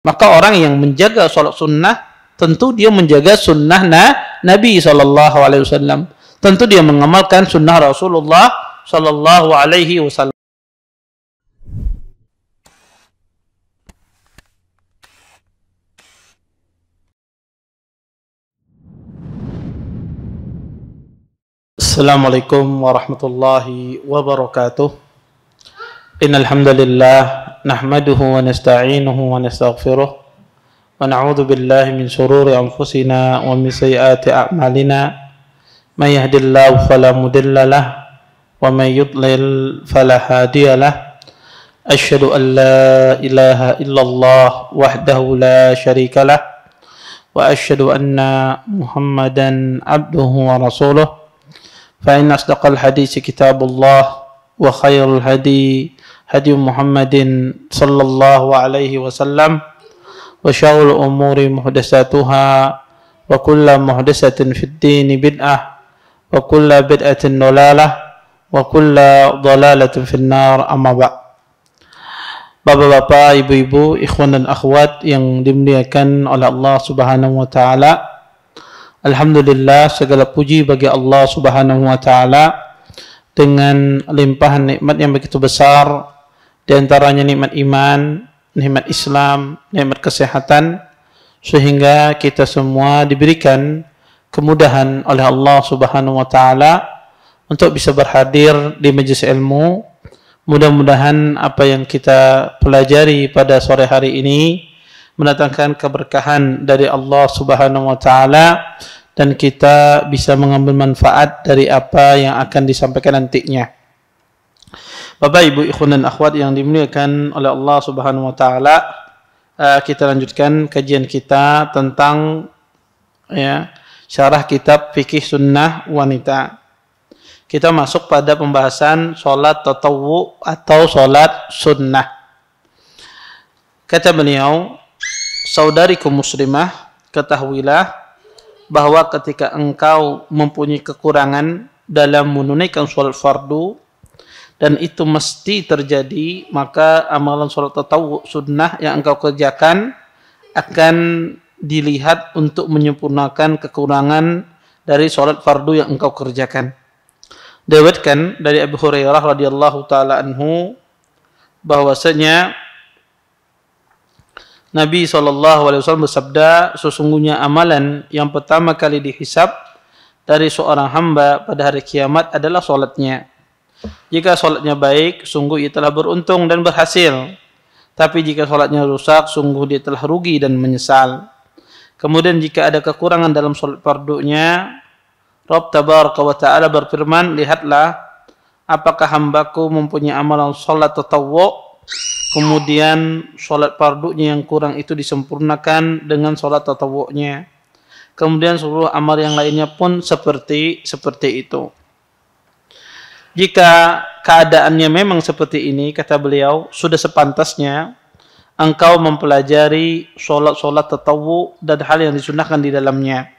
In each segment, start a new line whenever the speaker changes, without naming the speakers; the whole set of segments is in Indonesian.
Maka orang yang menjaga sholat sunnah, tentu dia menjaga sunnah Nabi SAW. Tentu dia mengamalkan sunnah Rasulullah SAW. Assalamualaikum warahmatullahi wabarakatuh. Innal hamdalillah nahmaduhu wa nasta'inuhu wa nastaghfiruh wa na'udzu billahi min shururi anfusina wa min sayyiati a'malina. May yahdihillahu fala mudilla lahu wa may yudlil fala hadiya lahu. Asyhadu an la ilaha illallah wahdahu la syarika lahu wa asyhadu anna Muhammadan abduhu wa rasuluh. Fa inna asdaqal hadits kitabullah wa khairul hadi hadi Muhammadin sallallahu alaihi wasallam wa syarrul umuri muhdatsatuha wa kullu muhdatsatin fid din bid'ah wa kullu bid'atin dalalah wa kullu dalalatin fin nar. Amma ba'd. Bapak-bapak, ibu-ibu, ikhwan dan akhwat yang dimuliakan oleh Allah Subhanahu wa taala. Alhamdulillah, segala puji bagi Allah Subhanahu wa taala dengan limpahan nikmat yang begitu besar, di antaranya nikmat iman, nikmat Islam, nikmat kesehatan, sehingga kita semua diberikan kemudahan oleh Allah Subhanahu wa taala untuk bisa berhadir di majelis ilmu. Mudah-mudahan apa yang kita pelajari pada sore hari ini mendatangkan keberkahan dari Allah Subhanahu wa taala dan kita bisa mengambil manfaat dari apa yang akan disampaikan nantinya. Bapak, Ibu, ikhwan dan akhwat yang dimuliakan oleh Allah Subhanahu wa taala, kita lanjutkan kajian kita tentang syarah kitab Fikih Sunnah Wanita. Kita masuk pada pembahasan sholat tatawwu atau sholat sunnah. Kata beliau, saudariku muslimah, ketahuilah bahwa ketika engkau mempunyai kekurangan dalam menunaikan sholat fardu, dan itu mesti terjadi, maka amalan sholat tatawwu sunnah yang engkau kerjakan akan dilihat untuk menyempurnakan kekurangan dari sholat fardu yang engkau kerjakan. Diriwayatkan dari Abu Hurairah radhiyallahu taala anhu bahwasanya Nabi SAW bersabda, sesungguhnya amalan yang pertama kali dihisab dari seorang hamba pada hari kiamat adalah sholatnya. Jika sholatnya baik, sungguh ia telah beruntung dan berhasil. Tapi jika sholatnya rusak, sungguh dia telah rugi dan menyesal. Kemudian jika ada kekurangan dalam sholat fardunya, Rabb Tabaraka wa Ta'ala berfirman, lihatlah apakah hambaku mempunyai amalan sholat tatawwu, kemudian sholat fardunya yang kurang itu disempurnakan dengan sholat tatawwunya. Kemudian seluruh amal yang lainnya pun seperti itu. Jika keadaannya memang seperti ini, kata beliau, sudah sepantasnya engkau mempelajari sholat-sholat tatawwu dan hal yang disunnahkan di dalamnya.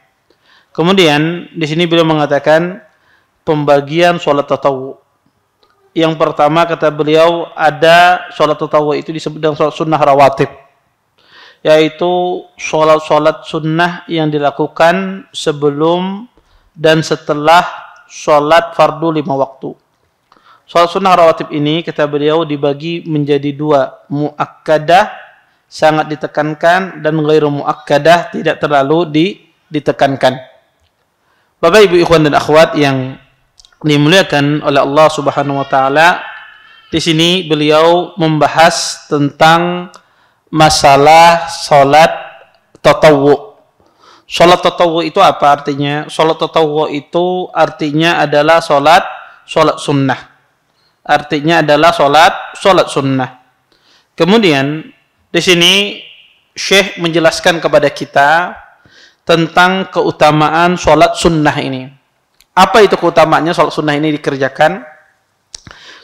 Kemudian di sini beliau mengatakan pembagian sholat tatawwu. Yang pertama, kata beliau, ada sholat tatawwu itu disebut dengan sholat sunnah rawatib, yaitu sholat-sholat sunnah yang dilakukan sebelum dan setelah sholat fardu 5 waktu. Sholat sunnah rawatib ini, kata beliau, dibagi menjadi 2, muakkadah, sangat ditekankan, dan ghairu muakkadah, tidak terlalu ditekankan. Bapak, Ibu, ikhwan dan akhwat yang dimuliakan oleh Allah Subhanahu wa taala, di sini beliau membahas tentang masalah salat tatawwu. Salat tatawwu itu apa artinya? Salat tatawwu itu artinya adalah salat sunnah. Artinya adalah salat sunnah. Kemudian di sini Syekh menjelaskan kepada kita tentang keutamaan sholat sunnah ini. Apa itu keutamaannya sholat sunnah ini dikerjakan?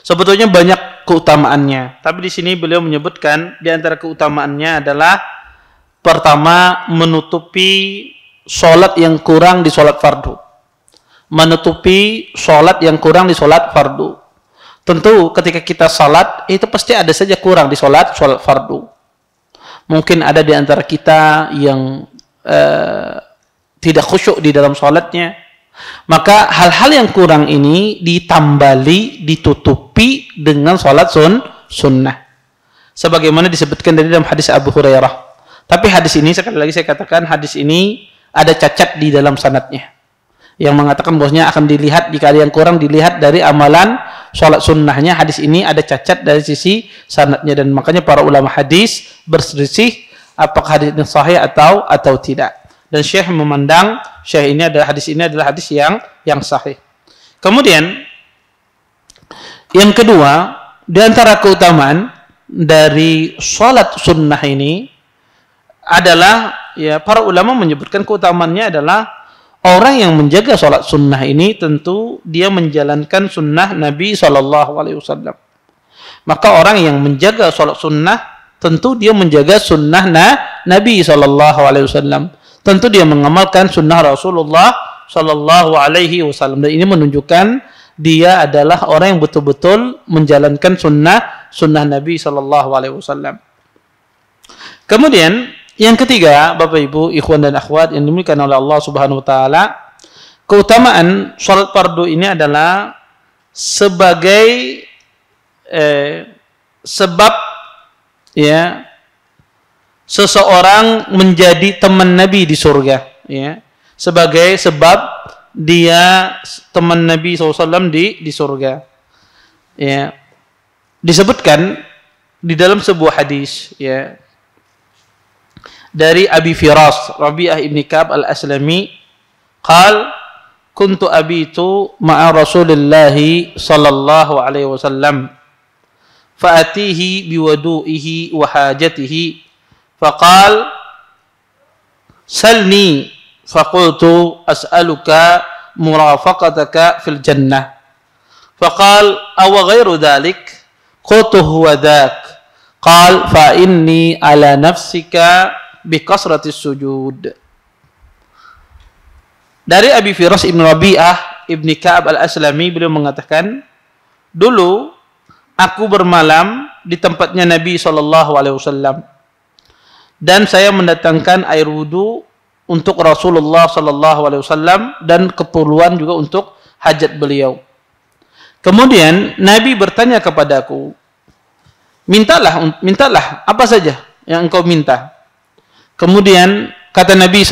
Sebetulnya banyak keutamaannya, tapi di sini beliau menyebutkan di antara keutamaannya adalah pertama, menutupi sholat yang kurang di sholat fardu. Menutupi sholat yang kurang di sholat fardu. Tentu ketika kita sholat itu pasti ada saja kurang di sholat fardu. Mungkin ada di antara kita yang tidak khusyuk di dalam sholatnya. Maka hal-hal yang kurang ini ditambali, ditutupi dengan sholat sunnah. Sebagaimana disebutkan dari dalam hadis Abu Hurairah. Tapi hadis ini, sekali lagi saya katakan, hadis ini ada cacat di dalam sanadnya. Yang mengatakan bahwasanya akan dilihat, jika ada yang kurang dilihat dari amalan sholat sunnahnya. Hadis ini ada cacat dari sisi sanadnya. Dan makanya para ulama hadis berselisih apakah hadis ini sahih atau tidak. Dan Syekh memandang hadis ini adalah hadis yang sahih. Kemudian yang kedua, di antara keutamaan dari sholat sunnah ini adalah, ya, para ulama menyebutkan keutamaannya adalah orang yang menjaga sholat sunnah ini tentu dia menjalankan sunnah Nabi SAW. Maka orang yang menjaga sholat sunnah tentu dia menjaga sunnah Nabi SAW. Tentu dia mengamalkan sunnah Rasulullah SAW. Dan ini menunjukkan dia adalah orang yang betul-betul menjalankan sunnah Nabi SAW. Kemudian yang ketiga, Bapak Ibu, ikhwan dan akhwat yang dimuliakan oleh Allah Subhanahu wa taala, keutamaan salat fardu ini adalah sebagai sebab, ya, seseorang menjadi teman Nabi di surga, ya. Sebagai sebab dia teman Nabi SAW di surga, ya. Disebutkan di dalam sebuah hadis, ya, dari Abi Firas Rabi'ah ibn Ka'ab al-Aslami, qal kuntu abitu ma'a Rasulillah sallallahu alaihi wasallam fa'atihi biwadu'ihi wa hajatihi faqal salni faqultu as'aluka murafaqataka fil jannah faqal aw ghairu dhalik qultu huwa dhak qal fa inni ala nafsika biqasratis sujud. Dari Abi Firas ibn Rabi'ah ibn Ka'ab al-Aslami, beliau mengatakan, dulu aku bermalam di tempatnya Nabi SAW dan saya mendatangkan air wudu untuk Rasulullah SAW dan keperluan juga untuk hajat beliau. Kemudian Nabi bertanya kepadaku, mintalah apa saja yang engkau minta. Kemudian kata Abi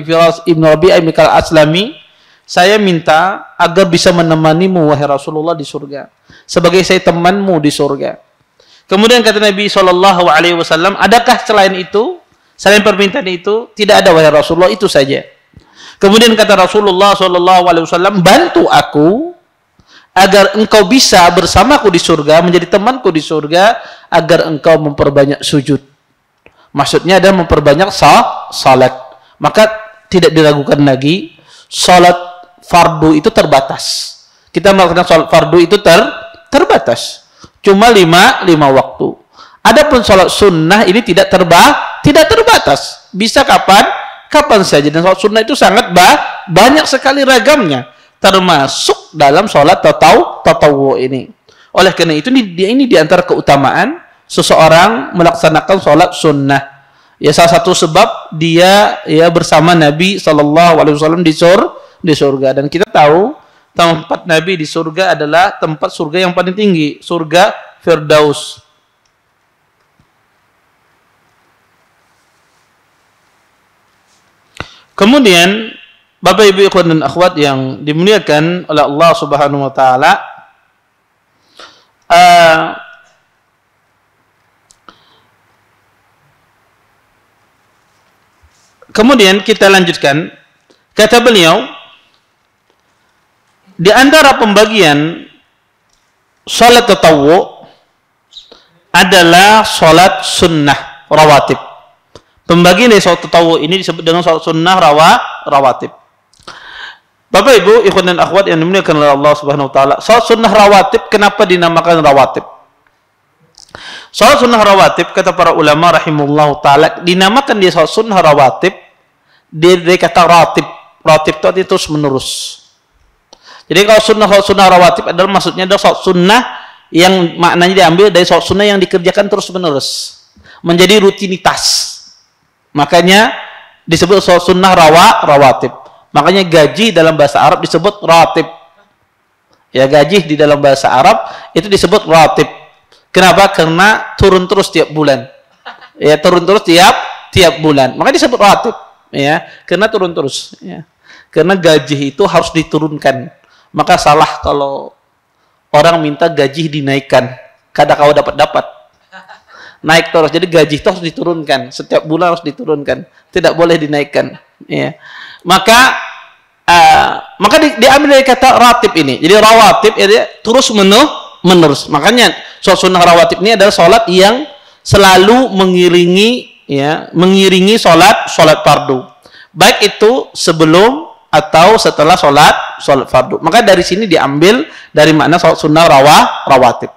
Firas ibn Rabi'ah ibn Ka'ab al-Aslami, saya minta agar bisa menemanimu wahai Rasulullah di surga, sebagai saya temanmu di surga. Kemudian kata Nabi SAW, adakah selain itu, selain permintaan itu? Tidak ada wahai Rasulullah, itu saja. Kemudian kata Rasulullah SAW, bantu aku agar engkau bisa bersamaku di surga, menjadi temanku di surga, agar engkau memperbanyak sujud. Maksudnya adalah memperbanyak salat. Maka tidak diragukan lagi, salat fardu itu terbatas. Kita melakukan salat fardu itu terbatas. Cuma lima waktu. Adapun salat sunnah ini tidak terbatas. Bisa kapan saja. Dan salat sunnah itu sangat banyak sekali ragamnya, termasuk dalam salat tatawwu ini. Oleh karena itu ini di antara keutamaan seseorang melaksanakan salat sunnah. Ya, salah satu sebab dia bersama Nabi SAW di surga. Dan kita tahu tempat Nabi di surga adalah tempat surga yang paling tinggi, surga Firdaus. Kemudian Bapak Ibu ikhwan dan akhwat yang dimuliakan oleh Allah Subhanahu wa taala, kemudian kita lanjutkan. Kata beliau, di antara pembagian salat tatawwu adalah salat sunnah rawatib. Pembagian dari salat tatawwu ini disebut dengan salat sunnah rawatib. Bapak Ibu ikhwan dan akhwat yang dimuliakan oleh Allah Subhanahu wa taala, salat sunnah rawatib kenapa dinamakan rawatib? Salat sunnah rawatib, kata para ulama rahimahullah taala, dinamakan dia salat sunnah rawatib dari kata ratib. Ratib itu artinya terus menerus. Jadi kalau sunnah rawatib adalah maksudnya adalah salat sunnah yang maknanya diambil dari salat sunnah yang dikerjakan terus menerus. menjadi rutinitas. Makanya disebut sholat sunnah rawatib. Makanya gaji dalam bahasa Arab disebut ratib. Ya, gaji di dalam bahasa Arab itu disebut ratib. Kenapa? Karena turun terus tiap bulan. Ya, turun terus tiap bulan. Makanya disebut ratib. Ya, karena turun terus. Ya. Karena gaji itu harus diturunkan. Maka salah kalau orang minta gaji dinaikkan. Kadang kau dapat. Naik terus. Jadi gaji itu harus diturunkan. Setiap bulan harus diturunkan. Tidak boleh dinaikkan. Ya. Maka diambil dari kata ratib ini. Jadi rawatib itu terus menerus. Makanya sholat sunnah rawatib ini adalah sholat yang selalu mengiringi sholat fardu. Baik itu sebelum atau setelah sholat fardu. Maka dari sini diambil dari makna sholat sunnah rawatib.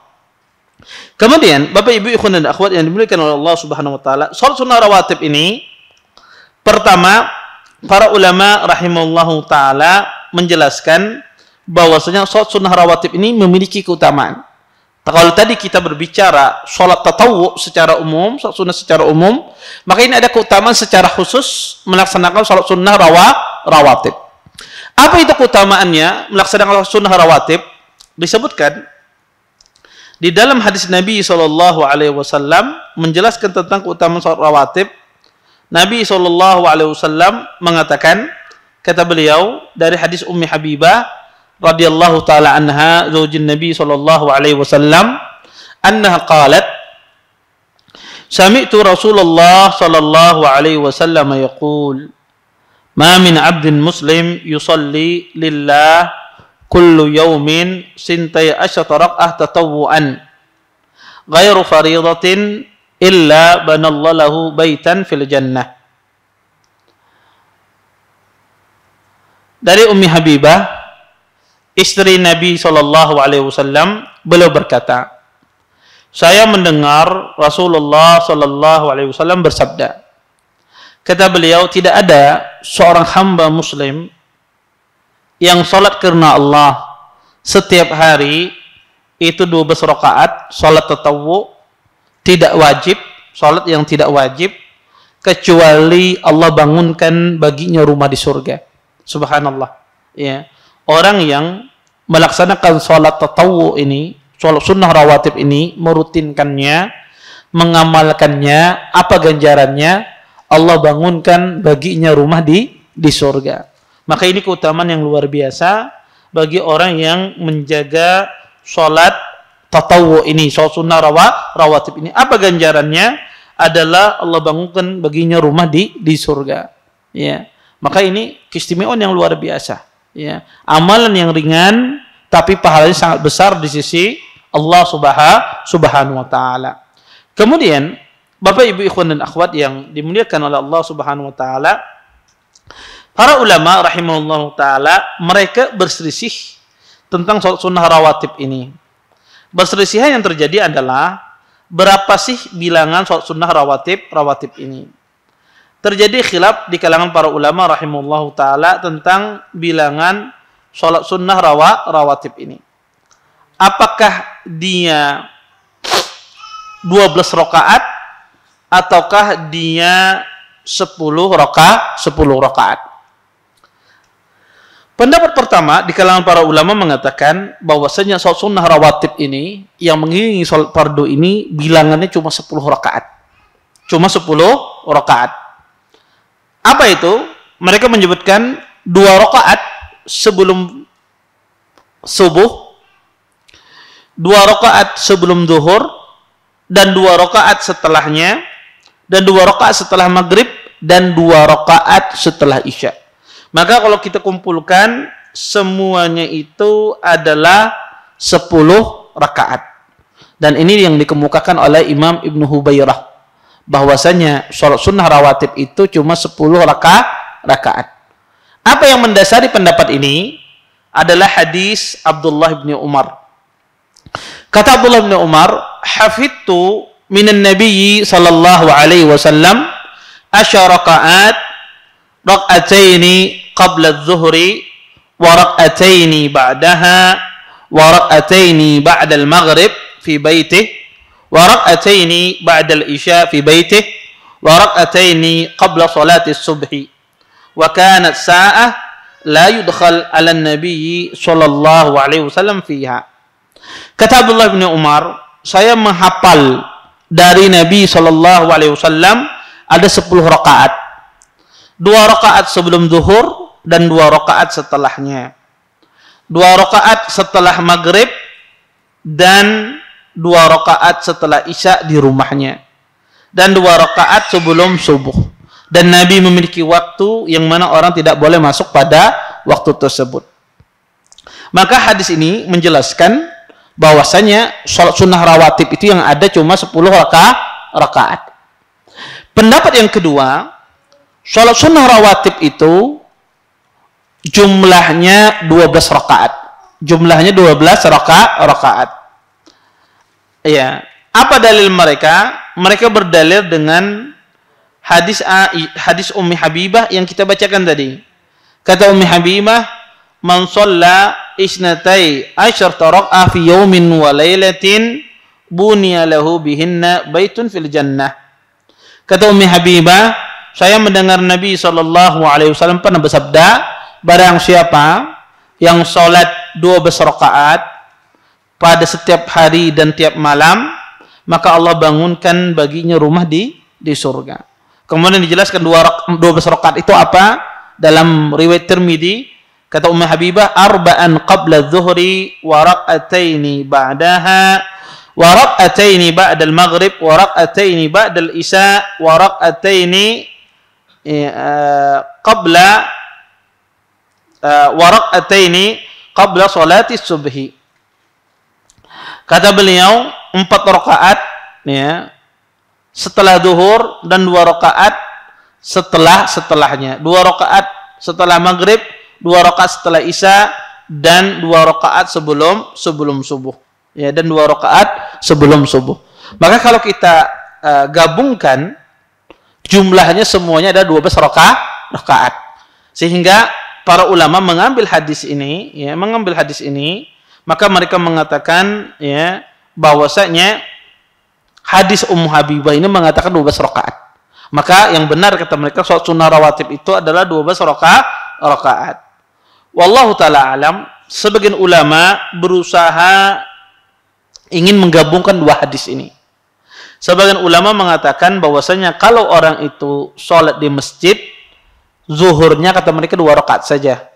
Kemudian Bapak Ibu ikhwan dan akhwat yang dimuliakan oleh Allah Subhanahu wa taala, sholat sunnah rawatib ini pertama para ulama rahimahullahu taala menjelaskan bahwasanya sholat sunnah rawatib ini memiliki keutamaan. Kalau tadi kita berbicara sholat tatawwu secara umum, sholat sunnah secara umum, maka ini ada keutamaan secara khusus melaksanakan sholat sunnah rawatib. Apa itu keutamaannya melaksanakan sholat sunnah rawatib? Disebutkan di dalam hadis Nabi SAW menjelaskan tentang keutamaan sholat rawatib. Nabi SAW mengatakan, kata beliau dari hadis Ummi Habibah radhiyallahu taala anha zaujin Nabi SAW, annaha qalat, sami'tu Rasulullah sallallahu alaihi wasallam yaqul, ma min 'abdin muslim yusalli lillah kullu yawmin sintai asyata rak'ah tatawwu'an ghairu fariidatin illa banallahu lahu baitan fil jannah. Dari Ummi Habibah, istri Nabi SAW, beliau berkata, saya mendengar Rasulullah SAW bersabda. Kata beliau, tidak ada seorang hamba muslim yang sholat karena Allah setiap hari itu 12 rakaat, sholat tatawwu, tidak wajib, sholat yang tidak wajib, kecuali Allah bangunkan baginya rumah di surga. Subhanallah. Ya. Orang yang melaksanakan sholat tatawwu ini, sholat sunnah rawatib ini, merutinkannya, mengamalkannya, apa ganjarannya? Allah bangunkan baginya rumah di surga. Maka ini keutamaan yang luar biasa bagi orang yang menjaga sholat tatawwu ini, sholat sunnah rawatib ini. Apa ganjarannya? Adalah Allah bangunkan baginya rumah di surga. Ya. Maka ini keistimewaan yang luar biasa. Ya. Amalan yang ringan tapi pahalanya sangat besar di sisi Allah Subhanahu wa taala. Kemudian Bapak Ibu ikhwan dan akhwat yang dimuliakan oleh Allah Subhanahu wa taala, para ulama rahimahullahu taala mereka berselisih tentang sholat sunnah rawatib ini. Perselisihan yang terjadi adalah berapa sih bilangan sholat sunnah rawatib ini. Terjadi khilaf di kalangan para ulama rahimahullahu taala tentang bilangan sholat sunnah rawatib ini. Apakah dia 12 rakaat ataukah dia 10 rakaat? Pendapat pertama di kalangan para ulama mengatakan bahwasanya sholat sunnah rawatib ini yang mengiringi sholat fardu ini bilangannya cuma 10 rakaat. Cuma 10 rakaat. Apa itu? Mereka menyebutkan 2 rakaat sebelum subuh, 2 rakaat sebelum zuhur, dan 2 rakaat setelahnya, dan 2 rakaat setelah maghrib, dan 2 rakaat setelah isya. Maka kalau kita kumpulkan semuanya itu adalah 10 rakaat. Dan ini yang dikemukakan oleh Imam Ibnu Hubairah, bahwasanya sholat sunnah rawatib itu cuma 10 rakaat. Apa yang mendasari pendapat ini adalah hadis Abdullah bin Umar. Kata Abdullah bin Umar, hafidtu minan nabiyyi sallallahu alaihi wasallam asyarakaat rak'ataini qabla adh-dhuhri wa rak'ataini ba'daha wa rak'ataini ba'da al-maghrib fi baitihi wa rak'ataini ba'da al-isya fi baitihi wa rak'ataini qabla salati subhi wa kanat sa'ah la yudkhal 'ala an-nabiy sallallahu alaihi wasallam fiha. Kata Abdullah bin Umar, saya menghafal dari Nabi sallallahu alaihi wasallam ada 10 rakaat. 2 rakaat sebelum zuhur dan 2 rakaat setelahnya. 2 rakaat setelah maghrib dan 2 rakaat setelah isya di rumahnya. Dan 2 rakaat sebelum subuh. Dan Nabi memiliki waktu yang mana orang tidak boleh masuk pada waktu tersebut. Maka hadis ini menjelaskan bahwasanya sholat sunnah rawatib itu yang ada cuma 10 rakaat. Pendapat yang kedua, sholat sunnah rawatib itu jumlahnya 12 rakaat. Jumlahnya 12 rakaat. Ya, apa dalil mereka? Mereka berdalil dengan hadis Ummi Habibah yang kita bacakan tadi. Kata Ummi Habibah, "Man shalla isnatai asyarata rak'ah fi yawmin wa lailatin buniya lahu bihinna baitun fil jannah." Kata Ummi Habibah, saya mendengar Nabi sallallahu alaihi wasallam pernah bersabda, barang siapa yang salat 12 rakaat pada setiap hari dan tiap malam, maka Allah bangunkan baginya rumah di surga. Kemudian dijelaskan 12 rakaat itu apa? Dalam riwayat Tirmidzi, kata Ummu Habibah, arba'an qabla adh-dhuhri wa rak'ataini ba'daha wa rak'ataini ba'da al-maghrib wa rak'ataini ba'da al-isya wa rak'ataini qabla wa rak'ataini qabla salati subhi. Kata beliau 4 rakaat ya setelah zuhur dan 2 rakaat setelahnya. 2 rakaat setelah maghrib, 2 rakaat setelah isya dan 2 rakaat sebelum subuh. Ya, dan 2 rakaat sebelum subuh. Maka kalau kita gabungkan jumlahnya semuanya ada 12 rakaat. Sehingga para ulama mengambil hadis ini, maka mereka mengatakan ya bahwasanya hadis Ummu Habibah ini mengatakan 12 rakaat. Maka yang benar kata mereka sholat sunnah rawatib itu adalah 12 rakaat. Wallahu taala alam, sebagian ulama berusaha ingin menggabungkan 2 hadis ini. Sebagian ulama mengatakan bahwasanya kalau orang itu sholat di masjid, zuhurnya kata mereka 2 rakaat saja.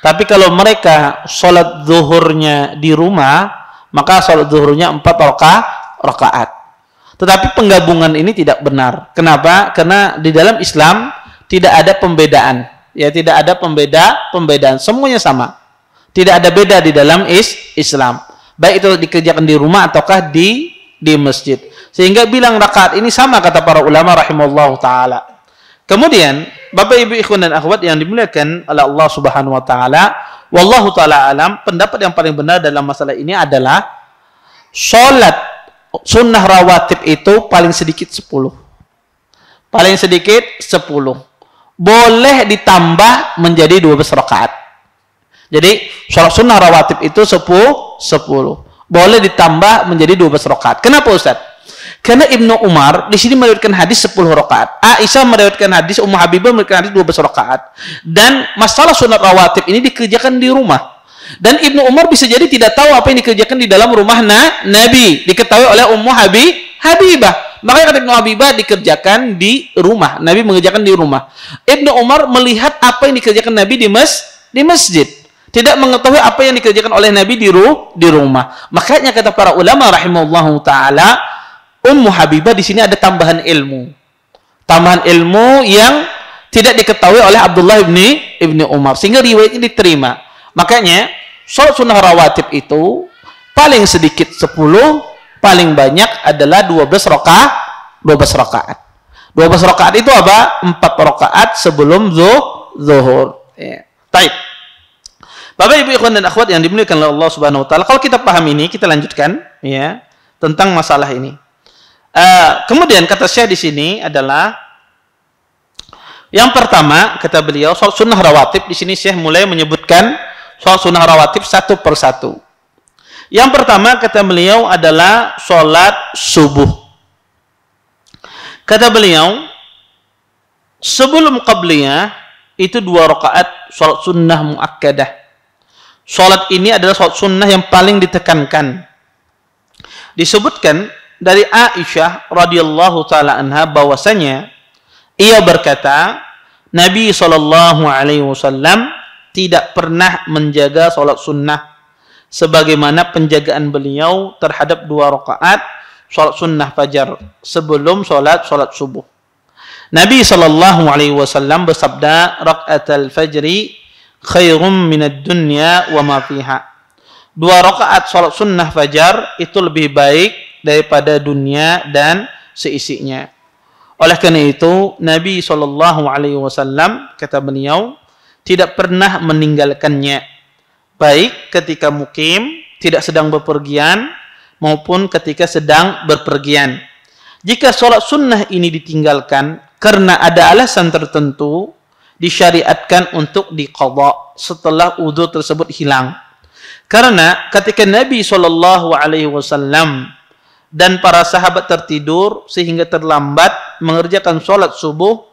Tapi kalau mereka sholat zuhurnya di rumah, maka sholat zuhurnya 4 rakaat. Tetapi penggabungan ini tidak benar. Kenapa? Karena di dalam Islam tidak ada pembedaan. Ya, tidak ada pembedaan. Semuanya sama. Tidak ada beda di dalam Islam. Baik itu dikerjakan di rumah ataukah di masjid. Sehingga bilang rakaat ini sama kata para ulama rahimallahu taala. Kemudian, Bapak Ibu ikhwan dan akhwat yang dimuliakan oleh Allah Subhanahu wa taala, wallahu taala alam, pendapat yang paling benar dalam masalah ini adalah salat sunnah rawatib itu paling sedikit 10. Paling sedikit 10. Boleh ditambah menjadi 12 rakaat. Jadi, salat sunnah rawatib itu 10. Boleh ditambah menjadi 12 rakaat. Kenapa Ustaz? Karena Ibnu Umar di sini meriwayatkan hadis 10 rakaat. Aisyah meriwayatkan hadis, Ummu Habibah meriwayatkan hadis 12 rakaat. Dan masalah sunat rawatib ini dikerjakan di rumah. Dan Ibnu Umar bisa jadi tidak tahu apa yang dikerjakan di dalam rumah Nabi. Diketahui oleh Ummu Habibah. Makanya kata Ibnu Habibah dikerjakan di rumah. Nabi mengerjakan di rumah. Ibnu Umar melihat apa yang dikerjakan Nabi di masjid. Tidak mengetahui apa yang dikerjakan oleh Nabi di rumah. Makanya kata para ulama rahimahullahu taala, Ummu Habibah di sini ada tambahan ilmu. Tambahan ilmu yang tidak diketahui oleh Abdullah ibni Umar. Sehingga riwayatnya diterima. Makanya, sholat sunnah rawatib itu paling sedikit 10, paling banyak adalah 12 rakaat. 12 rakaat itu apa? 4 rakaat sebelum zuhur. Ya. Baik. Bapak Ibu ikhwan dan akhwat yang dimuliakan oleh Allah Subhanahu wa taala, kalau kita paham ini, kita lanjutkan ya tentang masalah ini. Kemudian kata Syekh di sini adalah yang pertama kata beliau sholat sunnah rawatib. Di sini Syekh mulai menyebutkan sholat sunnah rawatib satu persatu. Yang pertama kata beliau adalah sholat subuh. Kata beliau, sebelum qabliyah itu 2 rakaat sholat sunnah muakkadah. Sholat ini adalah sholat sunnah yang paling ditekankan. Disebutkan dari Aisyah radhiyallahu taala anha bahwasanya ia berkata, Nabi SAW tidak pernah menjaga sholat sunnah sebagaimana penjagaan beliau terhadap 2 rakaat sholat sunnah fajar sebelum sholat subuh. Nabi SAW bersabda, rakaatul fajri khairum minad dunya wa ma fiha. 2 rakaat sholat sunnah fajar itu lebih baik daripada dunia dan seisinya. Oleh karena itu, Nabi SAW kata beliau tidak pernah meninggalkannya, baik ketika mukim, tidak sedang bepergian, maupun ketika sedang berpergian. Jika sholat sunnah ini ditinggalkan karena ada alasan tertentu, disyariatkan untuk diqadha setelah udzur tersebut hilang. Karena ketika Nabi SAW dan para sahabat tertidur sehingga terlambat mengerjakan sholat subuh,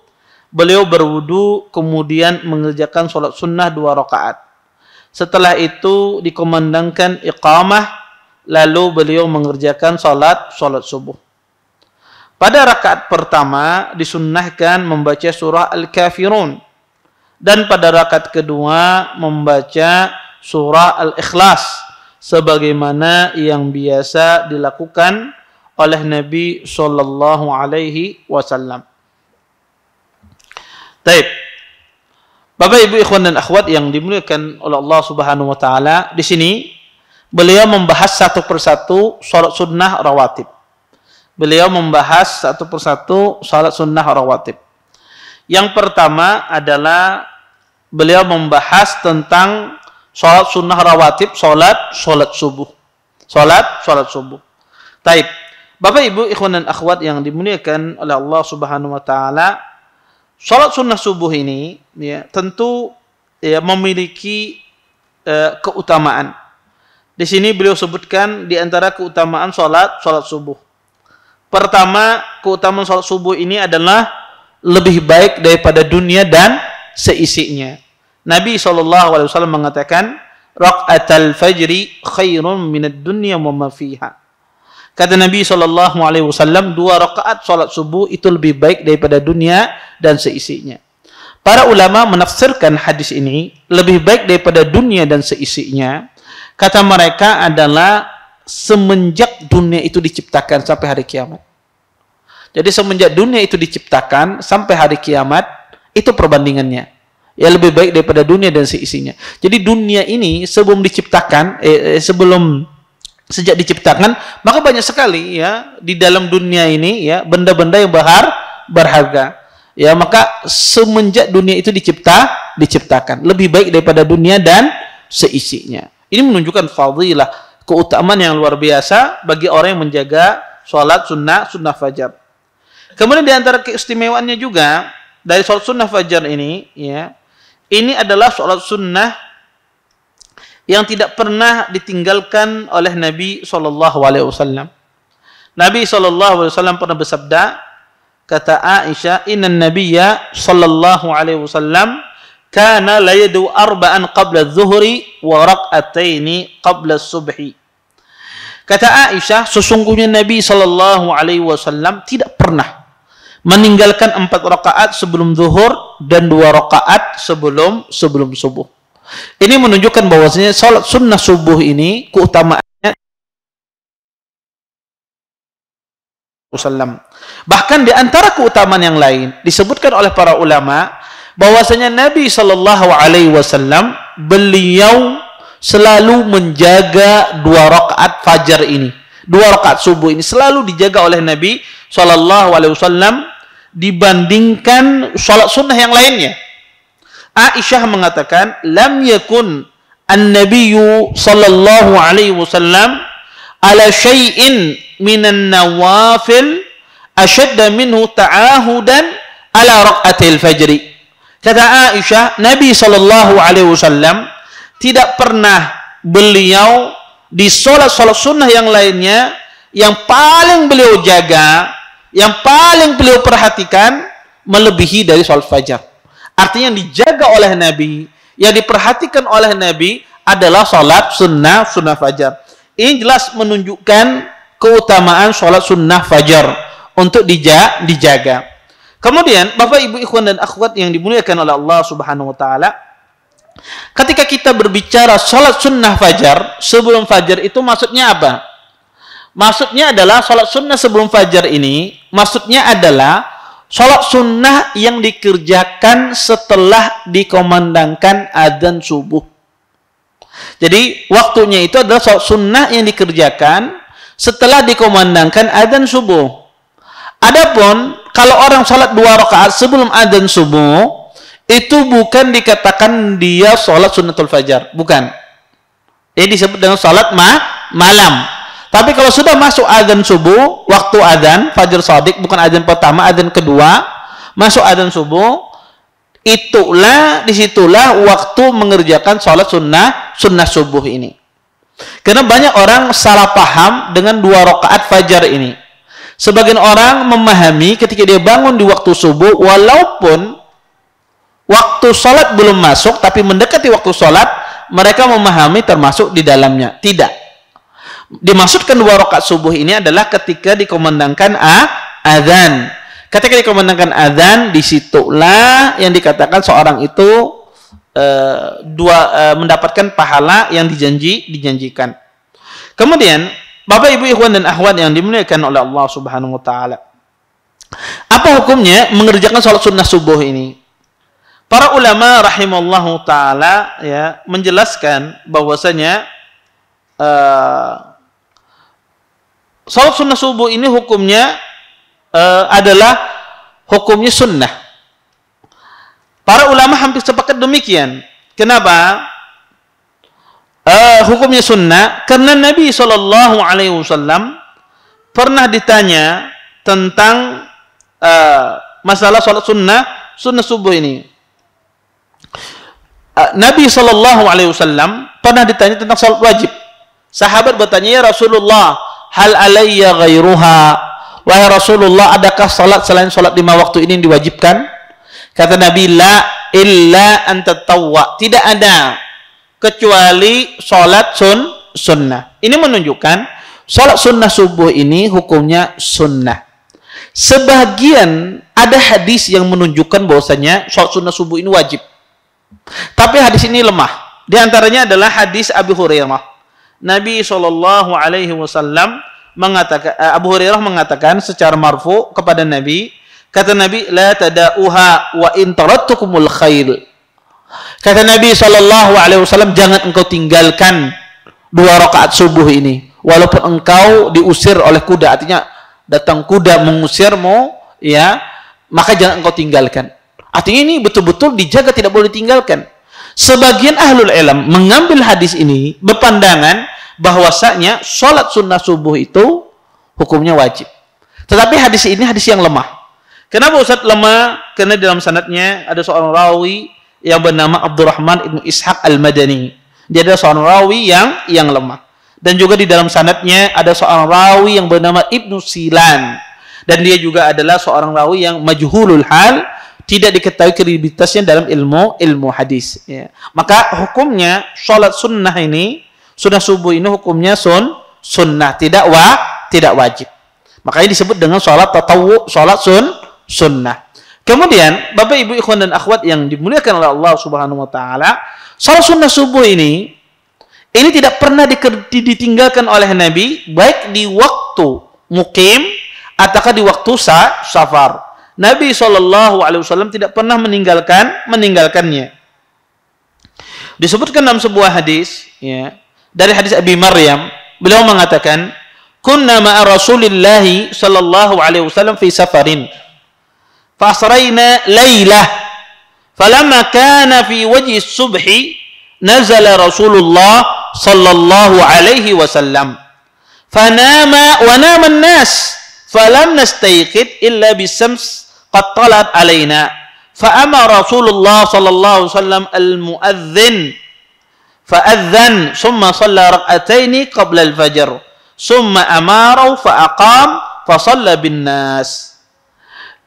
beliau berwudu kemudian mengerjakan sholat sunnah 2 rakaat. Setelah itu dikumandangkan iqamah, lalu beliau mengerjakan sholat subuh. Pada rakaat pertama disunnahkan membaca surah Al-Kafirun, dan pada rakaat kedua membaca surah Al-Ikhlas sebagaimana yang biasa dilakukan oleh Nabi sallallahu alaihi wasallam. Baik. Bapak Ibu ikhwan dan akhwat yang dimuliakan oleh Allah Subhanahu wa taala, di sini beliau membahas satu persatu salat sunnah rawatib. Beliau membahas satu persatu salat sunnah rawatib. Yang pertama adalah beliau membahas tentang salat sunnah rawatib, salat subuh. Salat subuh. Baik. Bapak Ibu ikhwan dan akhwat yang dimuliakan oleh Allah Subhanahu wa taala, salat sunnah subuh ini ya tentu ya memiliki keutamaan. Di sini beliau sebutkan di antara keutamaan salat subuh. Pertama, keutamaan salat subuh ini adalah lebih baik daripada dunia dan seisinya. Nabi SAW mengatakan, rakaatul fajri khairun minad dunya wa ma fiha. Kata Nabi SAW, 2 rakaat salat subuh itu lebih baik daripada dunia dan seisinya. Para ulama menafsirkan hadis ini, lebih baik daripada dunia dan seisinya, kata mereka adalah semenjak dunia itu diciptakan sampai hari kiamat. Jadi semenjak dunia itu diciptakan sampai hari kiamat, itu perbandingannya. Ya lebih baik daripada dunia dan seisinya. Jadi dunia ini sebelum diciptakan, sejak diciptakan, maka banyak sekali ya di dalam dunia ini ya benda-benda yang berharga. Ya maka semenjak dunia itu diciptakan, lebih baik daripada dunia dan seisinya. Ini menunjukkan fadilah, keutamaan yang luar biasa bagi orang yang menjaga sholat sunnah fajar. Kemudian di antara keistimewaannya juga dari sholat sunnah fajar ini, ya, ini adalah sholat sunnah yang tidak pernah ditinggalkan oleh Nabi SAW. Nabi SAW pernah bersabda, kata Aisyah, Inna Nabiyya SAW kana la yadu arba'an qabla adh-dhuhri wa rak'ataini qabla subhi. Kata Aisyah, sesungguhnya Nabi SAW tidak pernah meninggalkan 4 rakaat sebelum zuhur dan 2 rakaat sebelum subuh. Ini menunjukkan bahwasanya salat sunnah subuh ini keutamaannya bahkan di antara keutamaan yang lain disebutkan oleh para ulama bahwasanya Nabi SAW beliau selalu menjaga 2 rakaat fajar ini, 2 rakaat subuh ini selalu dijaga oleh Nabi SAW dibandingkan salat sunnah yang lainnya. Aisyah mengatakan, lam yakun an-nabiyyu sallallahu alaihi wasallam ala syai'in minan nawafil ashadda minhu ta'ahudan ala rak'atil fajri. Kata Aisyah, Nabi sallallahu alaihi wasallam tidak pernah beliau di sholat-sholat sunnah yang lainnya, yang paling beliau jaga, yang paling beliau perhatikan, melebihi dari sholat fajar. Artinya yang dijaga oleh Nabi, yang diperhatikan oleh Nabi adalah sholat sunnah fajar. Ini jelas menunjukkan keutamaan sholat sunnah fajar untuk dijaga. Kemudian, Bapak, Ibu, ikhwan dan akhwat yang dimuliakan oleh Allah Subhanahu wa Ta'ala, ketika kita berbicara sholat sunnah fajar sebelum fajar itu maksudnya apa? Maksudnya adalah sholat sunnah sebelum fajar ini, maksudnya adalah sholat sunnah yang dikerjakan setelah dikomandangkan adzan subuh. Jadi waktunya itu adalah sholat sunnah yang dikerjakan setelah dikomandangkan adzan subuh. Adapun kalau orang sholat 2 rakaat sebelum adzan subuh, itu bukan dikatakan dia sholat sunnatul fajar, bukan. Ini disebut dengan sholat malam. Tapi kalau sudah masuk adzan subuh, waktu adzan fajar shadiq, bukan adzan pertama, adzan kedua, masuk adzan subuh, disitulah waktu mengerjakan sholat sunnah subuh ini. Karena banyak orang salah paham dengan 2 rakaat fajar ini. Sebagian orang memahami ketika dia bangun di waktu subuh, walaupun waktu sholat belum masuk, tapi mendekati waktu sholat, mereka memahami termasuk di dalamnya. Tidak. Dimaksudkan 2 rakaat subuh ini adalah ketika dikomandangkan adzan. Ketika dikomandangkan adzan, disitulah yang dikatakan seorang itu mendapatkan pahala yang dijanjikan. Kemudian, Bapak, Ibu, ikhwan dan akhwat yang dimuliakan oleh Allah Subhanahu wa Ta'ala, apa hukumnya mengerjakan sholat sunnah subuh ini? Para ulama rahimallahu ta'ala ya menjelaskan bahwasanya sholat sunnah subuh ini hukumnya adalah hukumnya sunnah. Para ulama hampir sepakat demikian. Kenapa? Hukumnya sunnah karena Nabi SAW pernah ditanya tentang masalah sholat sunnah subuh ini. Nabi SAW pernah ditanya tentang sholat wajib. Sahabat bertanya, ya Rasulullah, hal alayya ghairuha, wahai Rasulullah, adakah salat selain salat 5 waktu ini yang diwajibkan? Kata Nabi, la illa an tatawwa, tidak ada kecuali salat sunnah. Ini menunjukkan salat sunnah subuh ini hukumnya sunnah. Sebagian ada hadis yang menunjukkan bahwasanya salat sunnah subuh ini wajib, tapi hadis ini lemah. Di antaranya adalah hadis Abu Hurairah. Nabi SAW mengatakan, Abu Hurairah mengatakan secara marfu kepada Nabi, kata Nabi, la tada'uha wa in tarattukumul khair. Kata Nabi SAW, jangan engkau tinggalkan 2 rakaat subuh ini, walaupun engkau diusir oleh kuda. Artinya datang kuda mengusirmu, ya, maka jangan engkau tinggalkan. Artinya ini betul-betul dijaga, tidak boleh ditinggalkan. Sebagian ahlul ilm mengambil hadis ini berpandangan bahwasanya sholat sunnah subuh itu hukumnya wajib. Tetapi hadis ini hadis yang lemah. Kenapa Ustaz lemah? Karena dalam sanadnya ada seorang rawi yang bernama Abdurrahman ibnu Ishaq al-Madani. Dia adalah seorang rawi yang lemah. Dan juga di dalam sanadnya ada seorang rawi yang bernama Ibnu Silan. Dan dia juga adalah seorang rawi yang majhulul hal, tidak diketahui kredibilitasnya dalam ilmu hadis. Ya. Maka hukumnya sholat sunnah ini, sunnah subuh ini hukumnya sunnah, tidak wajib. Makanya disebut dengan sholat tatawwu, sholat sunnah. Kemudian, Bapak, Ibu, ikhwan dan akhwat yang dimuliakan oleh Allah Subhanahu wa Ta'ala, sholat sunnah subuh ini tidak pernah ditinggalkan oleh Nabi, baik di waktu mukim ataukah di waktu safar. Nabi SAW tidak pernah meninggalkannya. Disebutkan dalam sebuah hadis, ya, dari hadis Abi Maryam, beliau mengatakan, kunna ma'a Rasulillahi sallallahu alaihi wasallam fi safarin, fa asrayna laylah, falamma kana fi wajhi subhi nazala Rasulullah sallallahu alaihi wasallam, fanama wa nama an-nas, falam nastayqid illa bisams qad talat alaina, fa amara Rasulullah sallallahu alaihi wasallam al-muadzin fa'adzan summa shalla rak'ataini qabla al-fajr summa amaru fa'aqam fa shalla bin nas.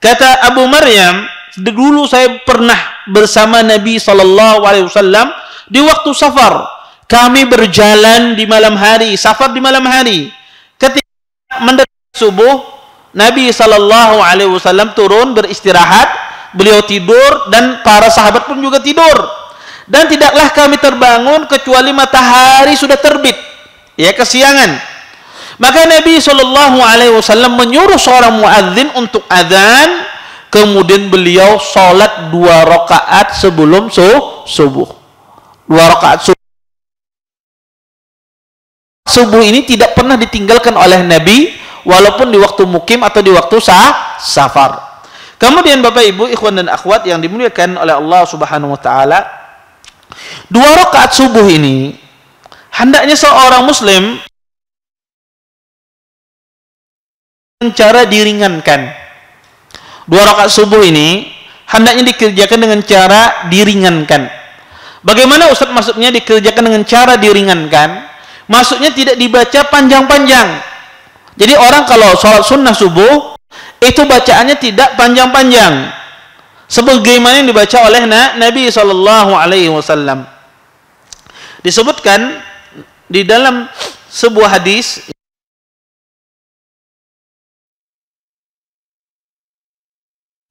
Kata Abu Maryam, dulu saya pernah bersama Nabi sallallahu alaihi wasallam di waktu safar. Kami berjalan di malam hari, safar di malam hari. Ketika mendekati subuh, Nabi sallallahu alaihi wasallam turun beristirahat, beliau tidur dan para sahabat pun juga tidur. Dan tidaklah kami terbangun kecuali matahari sudah terbit. Ya, kesiangan. Maka Nabi sallallahu alaihi wasallam menyuruh seorang muadzin untuk adzan, kemudian beliau salat 2 rakaat sebelum subuh. 2 rakaat subuh ini tidak pernah ditinggalkan oleh Nabi walaupun di waktu mukim atau di waktu safar. Kemudian Bapak Ibu, ikhwan dan akhwat yang dimuliakan oleh Allah Subhanahu wa taala, 2 rakaat subuh ini hendaknya seorang muslim cara diringankan. 2 rakaat subuh ini hendaknya dikerjakan dengan cara diringankan. Bagaimana Ustaz maksudnya dikerjakan dengan cara diringankan? Maksudnya tidak dibaca panjang-panjang. Jadi orang kalau sholat sunnah subuh itu bacaannya tidak panjang-panjang sebagaimana yang dibaca oleh Nabi sallallahu alaihi wasallam. Disebutkan di dalam sebuah hadis,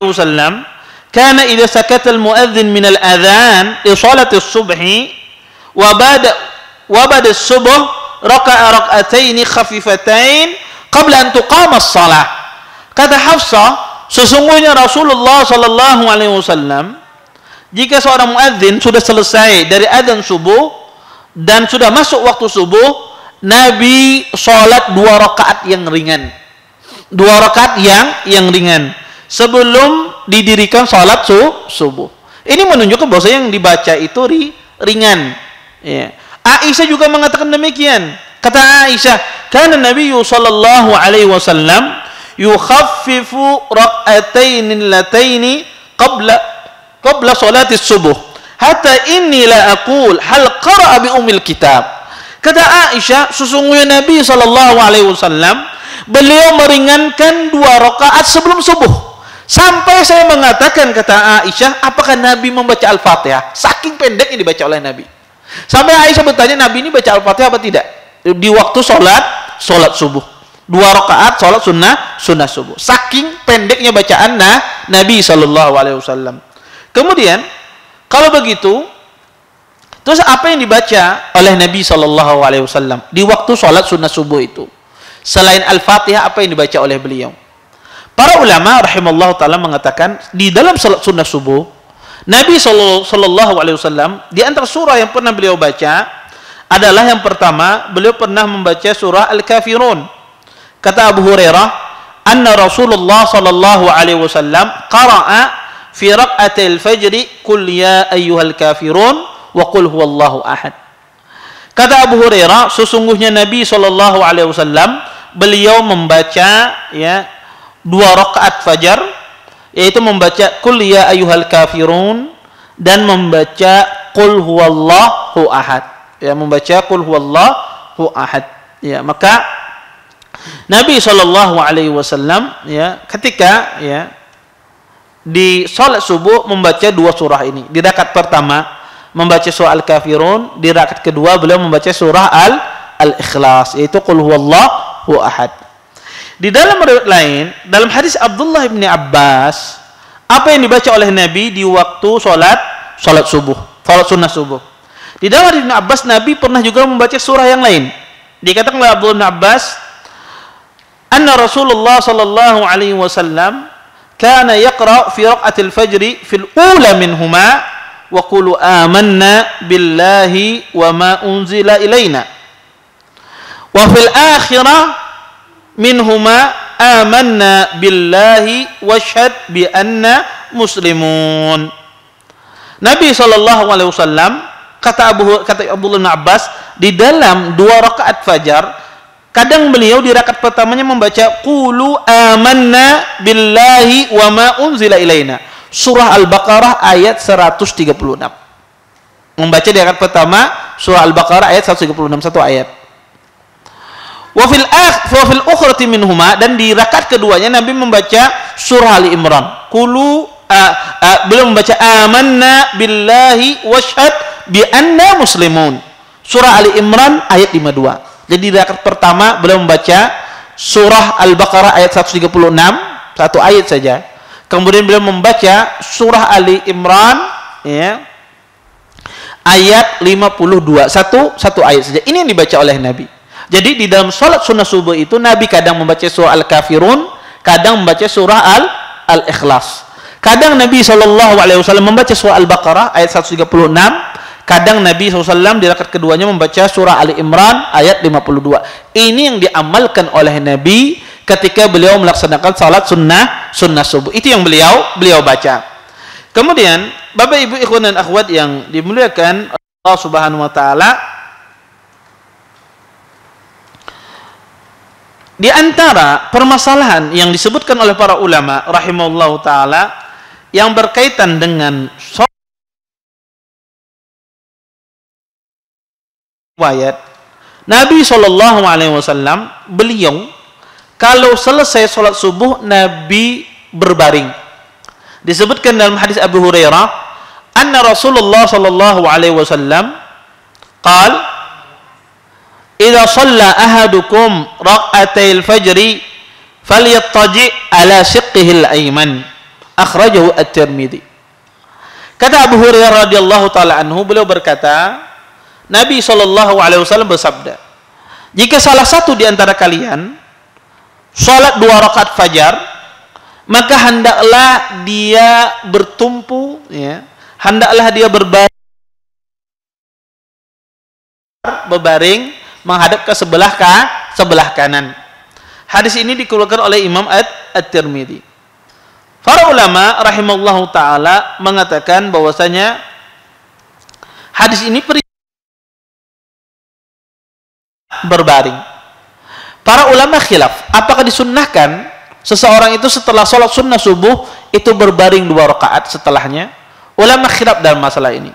sallam kana idza sakata al-muadzin min al-adhan li salati as-subhi wa bada as-subh raka'a rak'atayn khafifatain qabla an tuqama as-shalah. Kata Hafsah, sesungguhnya Rasulullah sallallahu alaihi wasallam jika seorang muadzin sudah selesai dari adzan subuh dan sudah masuk waktu subuh, Nabi salat 2 rakaat yang ringan. 2 rakaat yang ringan sebelum didirikan salat subuh. Ini menunjukkan bahwa yang dibaca itu ringan. Ya. Aisyah juga mengatakan demikian. Kata Aisyah, "Kana Nabi sallallahu alaihi wasallam yukhaffifu rak'ataini allataini qabla salati subuh hatta inni la aqul hal qara'a bi ummil kitab." Kata Aisyah, sesungguhnya Nabi sallallahu alaihi wasallam beliau meringankan 2 rakaat sebelum subuh. Sampai saya mengatakan, kata Aisyah, apakah Nabi membaca Al-Fatihah? Saking pendeknya dibaca oleh Nabi. Sampai Aisyah bertanya, Nabi ini baca Al-Fatihah apa tidak? Di waktu sholat subuh. 2 rakaat sholat sunnah subuh. Saking pendeknya bacaan Nabi sallallahu alaihi wasallam. Kemudian, kalau begitu, terus apa yang dibaca oleh Nabi sallallahu alaihi wasallam di waktu sholat sunnah subuh itu? Selain Al-Fatihah, apa yang dibaca oleh beliau? Para ulama rahimallahu taala mengatakan di dalam salat sunnah subuh Nabi sallallahu alaihi wasallam di antara surah yang pernah beliau baca adalah yang pertama, beliau pernah membaca surah Al-Kafirun. Kata Abu Hurairah, anna Rasulullah sallallahu alaihi wasallam qara'a fi rak'atil fajri qul ya ayyuhal kafirun wa qul huwallahu ahad. Kata Abu Hurairah, sesungguhnya Nabi sallallahu alaihi wasallam beliau membaca 2 rakaat fajar, yaitu membaca qul ya ayyuhal kafirun dan membaca qul huwallahu ahad. Ya, membaca qul huwallahu ahad. Ya, maka Nabi sallallahu alaihi wasallam ketika di salat subuh membaca 2 surah ini. Di rakaat pertama membaca surah Al-Kafirun, di rakaat kedua beliau membaca surah Al-Ikhlas, yaitu qul huwallahu ahad. Di dalam riwayat lain, dalam hadis Abdullah bin Abbas, apa yang dibaca oleh Nabi di waktu salat subuh, salat sunnah subuh. Di dalam hadis Ibn Abbas, Nabi pernah juga membaca surah yang lain. Dikatakan oleh Abdullah bin Abbas, anna Rasulullah sallallahu alaihi wasallam kana yaqra fi rak'atil fajri fil ula minhuma wa qulu amanna billahi wa ma unzila ilaina wa fil akhirah minhuma amanna billahi washhad bi anna muslimun. Nabi sallallahu alaihi wasallam kata Abdullah bin Abbas, di dalam 2 rakaat fajar kadang beliau di rakaat pertamanya membaca qulu amanna billahi wa ma unzila ilaina, surah Al-Baqarah ayat 136. Membaca di rakaat pertama surah Al-Baqarah ayat 136, satu ayat. Wa fil ukhrati minhuma, dan di rakaat keduanya Nabi membaca surah Ali Imran. Belum membaca amanna billahi washhad bi anna muslimun. Surah Ali Imran ayat 52. Jadi di rakaat pertama beliau membaca surah Al-Baqarah ayat 136, satu ayat saja. Kemudian beliau membaca surah Ali Imran ya, ayat 52, satu ayat saja. Ini yang dibaca oleh Nabi. Jadi di dalam sholat sunnah subuh itu Nabi kadang membaca surah Al-Kafirun, kadang membaca surah Al-Ikhlas. Kadang Nabi SAW membaca surah Al-Baqarah ayat 136, kadang Nabi SAW di rakaat keduanya membaca surah Ali Imran ayat 52. Ini yang diamalkan oleh Nabi ketika beliau melaksanakan salat sunnah subuh. Itu yang beliau baca. Kemudian Bapak Ibu ikhwan dan akhwat yang dimuliakan Allah Subhanahu wa taala, di antara permasalahan yang disebutkan oleh para ulama rahimahullahu taala yang berkaitan dengan riwayat Nabi SAW, beliau kalau selesai sholat subuh Nabi berbaring. Disebutkan dalam hadis Abu Hurairah, anna Rasulullah SAW qal idza shalla ahadukum raq'atai al-fajri falyattaji' ala shiqqihi al-ayman, akhrajahu at-Tirmidzi. Kata Abu Hurairah radhiyallahu taala anhu, beliau berkata, Nabi SAW bersabda, jika salah satu di antara kalian sholat 2 rakaat fajar, maka hendaklah dia bertumpu, ya, hendaklah dia berbaring menghadap ke sebelah kanan. Hadis ini dikeluarkan oleh Imam At-Tirmidzi. Para ulama rahimallahu taala mengatakan bahwasanya hadis ini berbaring. Para ulama khilaf, apakah disunnahkan seseorang itu setelah sholat sunnah subuh itu berbaring 2 rakaat setelahnya? Ulama khilaf dalam masalah ini.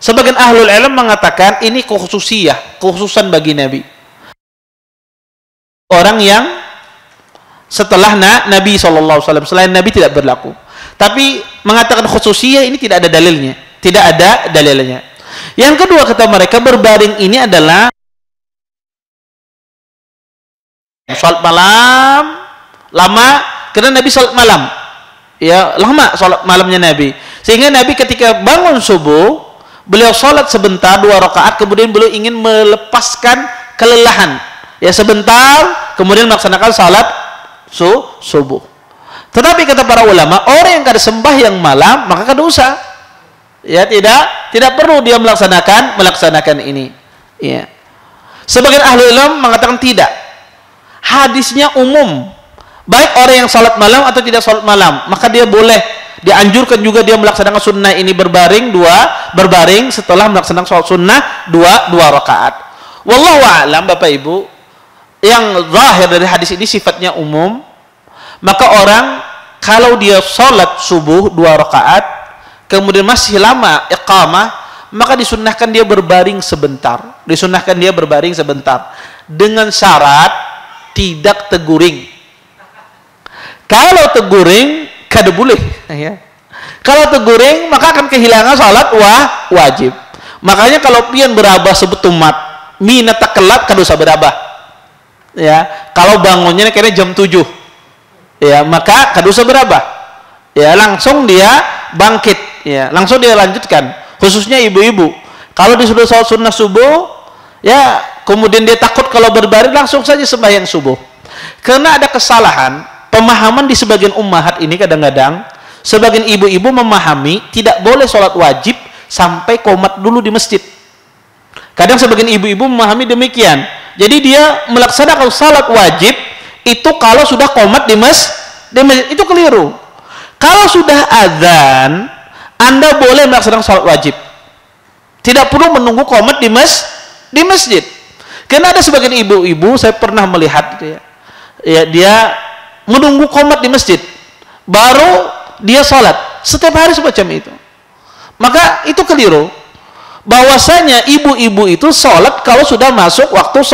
Sebagian ahlul ilm mengatakan ini khususan bagi Nabi. Orang yang setelah Nabi SAW, selain Nabi tidak berlaku. Tapi mengatakan khususiyah ini tidak ada dalilnya. Tidak ada dalilnya. Yang kedua, kata mereka, berbaring ini adalah sholat malam lama, karena Nabi sholat malam, ya, lama sholat malamnya Nabi, sehingga Nabi ketika bangun subuh beliau sholat sebentar 2 rakaat, kemudian beliau ingin melepaskan kelelahan, ya, sebentar, kemudian melaksanakan sholat subuh. Tetapi kata para ulama, orang yang kada sembahyang malam maka kada usah, ya, tidak perlu dia melaksanakan ini, ya. Sebagian ahli ilmu mengatakan tidak, hadisnya umum, baik orang yang salat malam atau tidak salat malam, maka dia boleh, dianjurkan juga dia melaksanakan sunnah ini berbaring setelah melaksanakan salat sunnah 2 rakaat. Wallahu a'lam. Bapak Ibu, yang zahir dari hadis ini sifatnya umum, maka orang kalau dia salat subuh 2 rakaat kemudian masih lama iqamah, maka disunnahkan dia berbaring sebentar, dengan syarat tidak teguring. Kalau teguring kada boleh, ya. Kalau teguring maka akan kehilangan salat wajib. Makanya kalau pian berabah sebetumat mina takelat kada usah berabah, ya. Kalau bangunnya kira jam 7, ya, maka kada usah berabah, ya, langsung dia bangkit, ya, langsung dia lanjutkan. Khususnya ibu-ibu, kalau disuruh salat sunnah subuh, ya, kemudian dia takut kalau berbaring, langsung saja sembahyang subuh. Karena ada kesalahan pemahaman di sebagian ummahat ini, kadang-kadang sebagian ibu-ibu memahami tidak boleh sholat wajib sampai qomat dulu di masjid. Kadang sebagian ibu-ibu memahami demikian. Jadi dia melaksanakan sholat wajib itu kalau sudah qomat di masjid. Itu keliru. Kalau sudah azan, Anda boleh melaksanakan sholat wajib, tidak perlu menunggu qomat di masjid. Karena ada sebagian ibu-ibu, saya pernah melihat, ya, dia menunggu qomat di masjid baru dia sholat, setiap hari semacam itu. Maka itu keliru. bahwasanya ibu-ibu itu sholat kalau sudah masuk waktu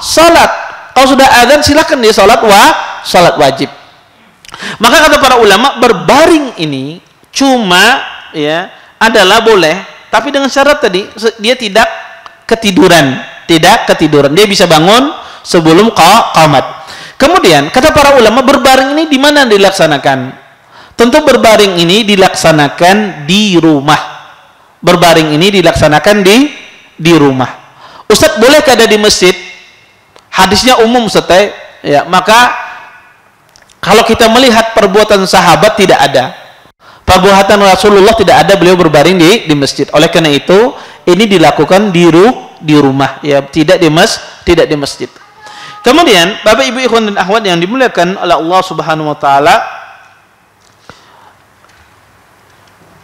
sholat. Kalau sudah adzan silakan dia sholat wajib. Maka kata para ulama, berbaring ini cuma ya adalah boleh, tapi dengan syarat tadi dia tidak ketiduran, dia bisa bangun sebelum qamat. Kemudian kata para ulama, berbaring ini di mana dilaksanakan? Tentu berbaring ini dilaksanakan di rumah. Berbaring ini dilaksanakan di rumah. Ustaz, bolehkah ada di masjid? Hadisnya umum, Ustaz. Ya, maka kalau kita melihat perbuatan sahabat tidak ada. Perbuatan Rasulullah tidak ada beliau berbaring di masjid. Oleh karena itu, ini dilakukan di rumah, ya, tidak di masjid. Kemudian, Bapak Ibu ikhwan dan akhwat yang dimuliakan oleh Allah Subhanahu wa taala,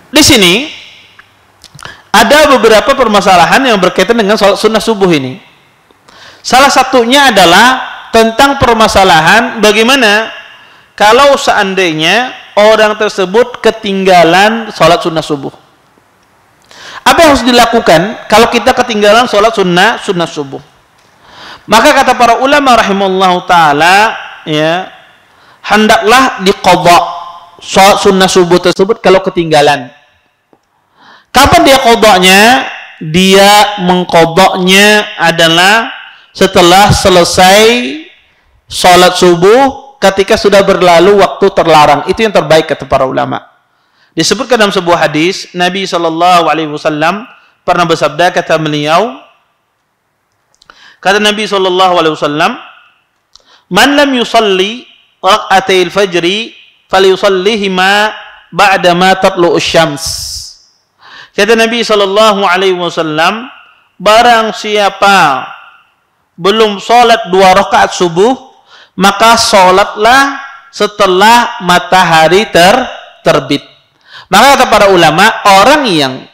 di sini ada beberapa permasalahan yang berkaitan dengan salat sunnah subuh ini. Salah satunya adalah tentang permasalahan bagaimana kalau seandainya orang tersebut ketinggalan salat sunnah subuh. Apa yang harus dilakukan kalau kita ketinggalan salat sunnah subuh? Maka kata para ulama rahimahullahu taala, ya, hendaklah diqadha salat sunnah subuh tersebut kalau ketinggalan. Kapan dia qadhanya? Dia mengqadhanya adalah setelah selesai salat subuh, ketika sudah berlalu waktu terlarang. Itu yang terbaik kata para ulama. Disebutkan dalam sebuah hadis, Nabi SAW pernah bersabda, kata beliau, kata Nabi SAW, man lam yusalli rak'atai al-fajri falyusallihima ba'dama tatlu'us syams. Kata Nabi SAW, barang siapa belum sholat 2 rakaat subuh, maka sholatlah setelah matahari terbit. Maka kata para ulama, orang yang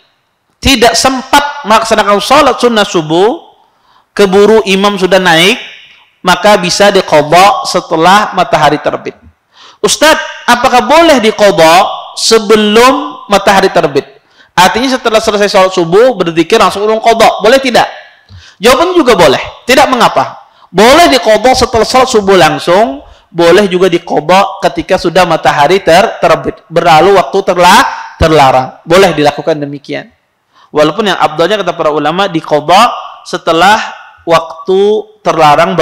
tidak sempat melaksanakan sholat sunnah subuh, keburu imam sudah naik, maka bisa diqadha setelah matahari terbit. Ustadz, apakah boleh diqadha sebelum matahari terbit? Artinya setelah selesai sholat subuh berzikir langsung qadha, boleh tidak? Jawabannya juga boleh, tidak mengapa. Boleh diqadha setelah sholat subuh langsung, boleh juga diqadha ketika sudah matahari terbit, berlalu waktu terlarang. Boleh dilakukan demikian. Walaupun yang abdalnya kata para ulama diqadha setelah waktu terlarang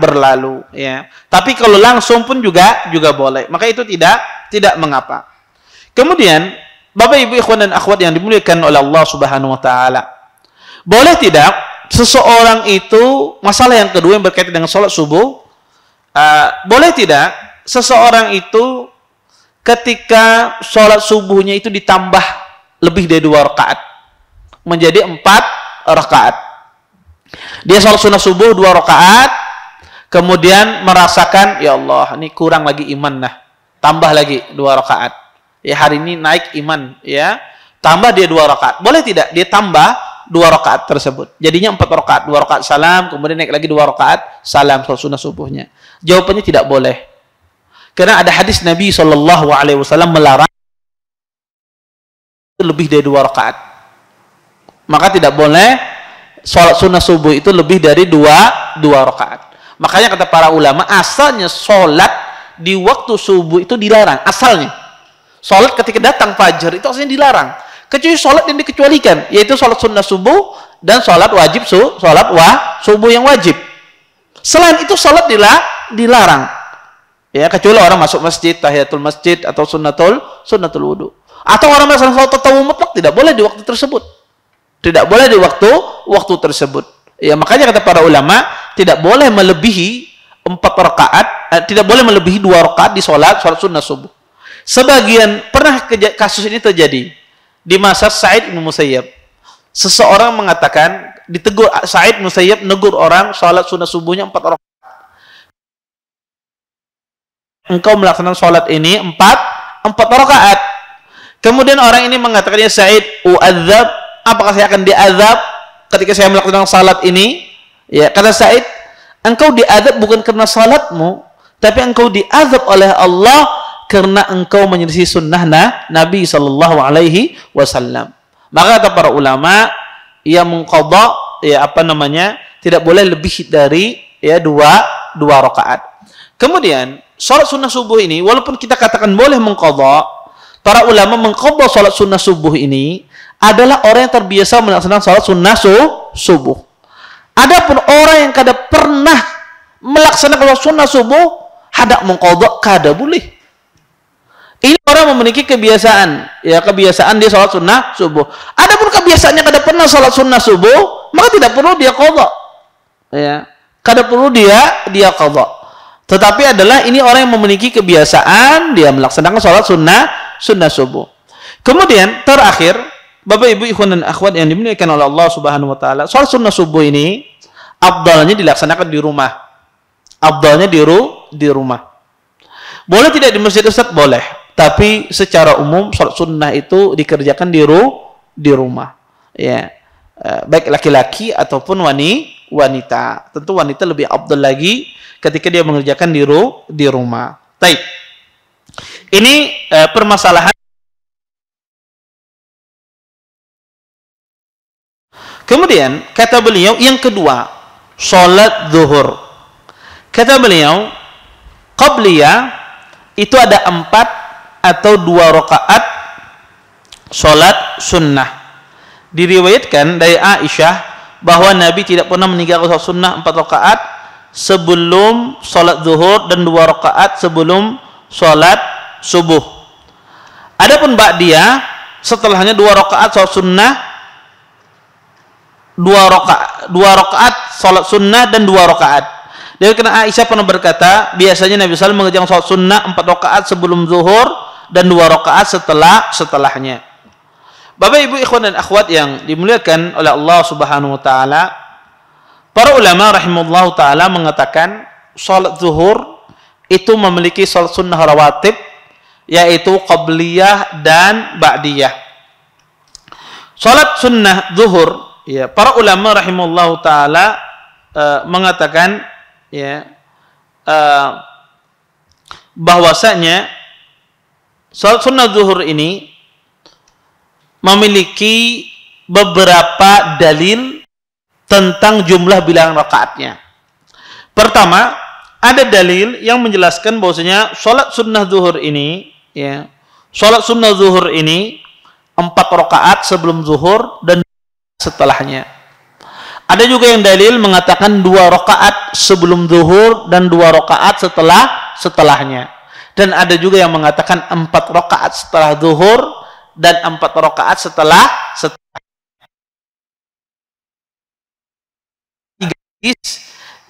berlalu, ya. Tapi kalau langsung pun juga boleh. Maka itu tidak mengapa. Kemudian Bapak Ibu ikhwan dan akhwat yang dimuliakan oleh Allah Subhanahu wa taala, boleh tidak seseorang itu, masalah yang kedua yang berkaitan dengan sholat subuh, boleh tidak seseorang itu ketika sholat subuhnya itu ditambah lebih dari 2 rakaat menjadi 4 rakaat. Dia sholat sunnah subuh 2 rakaat, kemudian merasakan, ya Allah, ini kurang lagi iman, nah tambah lagi 2 rakaat. Ya, hari ini naik iman, ya, tambah dia 2 rakaat. Boleh tidak dia tambah 2 rakaat tersebut? Jadinya 4 rakaat, 2 rakaat salam, kemudian naik lagi 2 rakaat salam sholat sunnah subuhnya. Jawabannya tidak boleh. Karena ada hadis Nabi SAW melarang lebih dari 2 rakaat. Maka tidak boleh sholat sunnah subuh itu lebih dari 2 rakaat. Makanya kata para ulama, asalnya sholat di waktu subuh itu dilarang. Asalnya sholat ketika datang fajar itu asalnya dilarang, kecuali sholat yang dikecualikan, yaitu sholat sunnah subuh dan sholat wajib subuh yang wajib. Selain itu sholat dilarang, ya, kecuali orang masuk masjid, tahiyatul masjid atau sunnatul wudu, atau orang melaksanakan sholat tatawwu mutlak, tidak boleh di waktu tersebut. Tidak boleh di waktu tersebut. Ya, makanya kata para ulama, tidak boleh melebihi 4 rakaat, tidak boleh melebihi 2 rakaat di sholat sunnah subuh. Sebagian pernah kasus ini terjadi di masa Sa'id bin Musayyab. Seseorang mengatakan, ditegur, Sa'id bin Musayyab negur orang sholat sunnah subuhnya 4 rakaat. Engkau melaksanakan sholat ini 4 rakaat. Kemudian orang ini mengatakan, ya Sa'id, u'adzab, apakah saya akan diazab ketika saya melaksanakan salat ini? Ya, kata Sa'id, engkau diazab bukan karena salatmu, tapi engkau diazab oleh Allah karena engkau menyelisih sunnah Nabi SAW. Maka kata para ulama, ia mengqadha ya apa namanya, tidak boleh lebih dari ya dua rakaat. Kemudian salat sunnah subuh ini walaupun kita katakan boleh mengqadha, para ulama mengqadha salat sunnah subuh ini adalah orang yang terbiasa melaksanakan salat sunnah subuh. Adapun orang yang kada pernah melaksanakan salat sunnah subuh, hendak mengqadha kada boleh. Ini orang memiliki kebiasaan, ya kebiasaan dia salat sunnah subuh. Adapun kebiasaannya kada pernah salat sunnah subuh, maka tidak perlu dia qadha. Ya, kada perlu dia qadha. Tetapi adalah ini orang yang memiliki kebiasaan dia melaksanakan salat sunnah subuh. Kemudian terakhir, Bapak Ibu ikhwan dan akhwat yang dimuliakan oleh Allah Subhanahu wa taala, salat sunnah subuh ini afdalnya dilaksanakan di rumah. Afdalnya di rumah. Boleh tidak di masjid Ustaz? Boleh. Tapi secara umum salat sunnah itu dikerjakan di rumah. Ya. Baik laki-laki ataupun wanita. Tentu wanita lebih afdal lagi ketika dia mengerjakan di rumah. Baik. Ini permasalahan. Kemudian kata beliau yang kedua, salat zuhur. Kata beliau, qabliyah itu ada 4 atau 2 rakaat salat sunnah. Diriwayatkan dari Aisyah bahwa Nabi tidak pernah meninggalkan salat sunnah 4 rakaat sebelum salat zuhur dan 2 rakaat sebelum salat subuh. Adapun ba'diyah setelahnya 2 rakaat salat sunnah, 2 rakaat salat sunnah dan 2 rakaat. Dari karena Aisyah pernah berkata, biasanya Nabi SAW mengerjakan salat sunnah 4 rakaat sebelum zuhur dan 2 rakaat setelahnya. Bapak Ibu ikhwan dan akhwat yang dimuliakan oleh Allah Subhanahu wa taala, para ulama rahimahullahu taala mengatakan salat zuhur itu memiliki salat sunnah rawatib, yaitu qabliyah dan ba'diyah. Salat sunnah zuhur, ya, para ulama rahimahullahu taala mengatakan ya bahwasanya salat sunnah zuhur ini memiliki beberapa dalil tentang jumlah bilangan rakaatnya. Pertama, ada dalil yang menjelaskan bahwasanya salat sunnah zuhur ini, ya, salat sunnah zuhur ini 4 rakaat sebelum zuhur dan setelahnya. Ada juga yang dalil mengatakan 2 rakaat sebelum zuhur dan 2 rakaat setelahnya. Dan ada juga yang mengatakan 4 rakaat setelah zuhur dan 4 rakaat setelah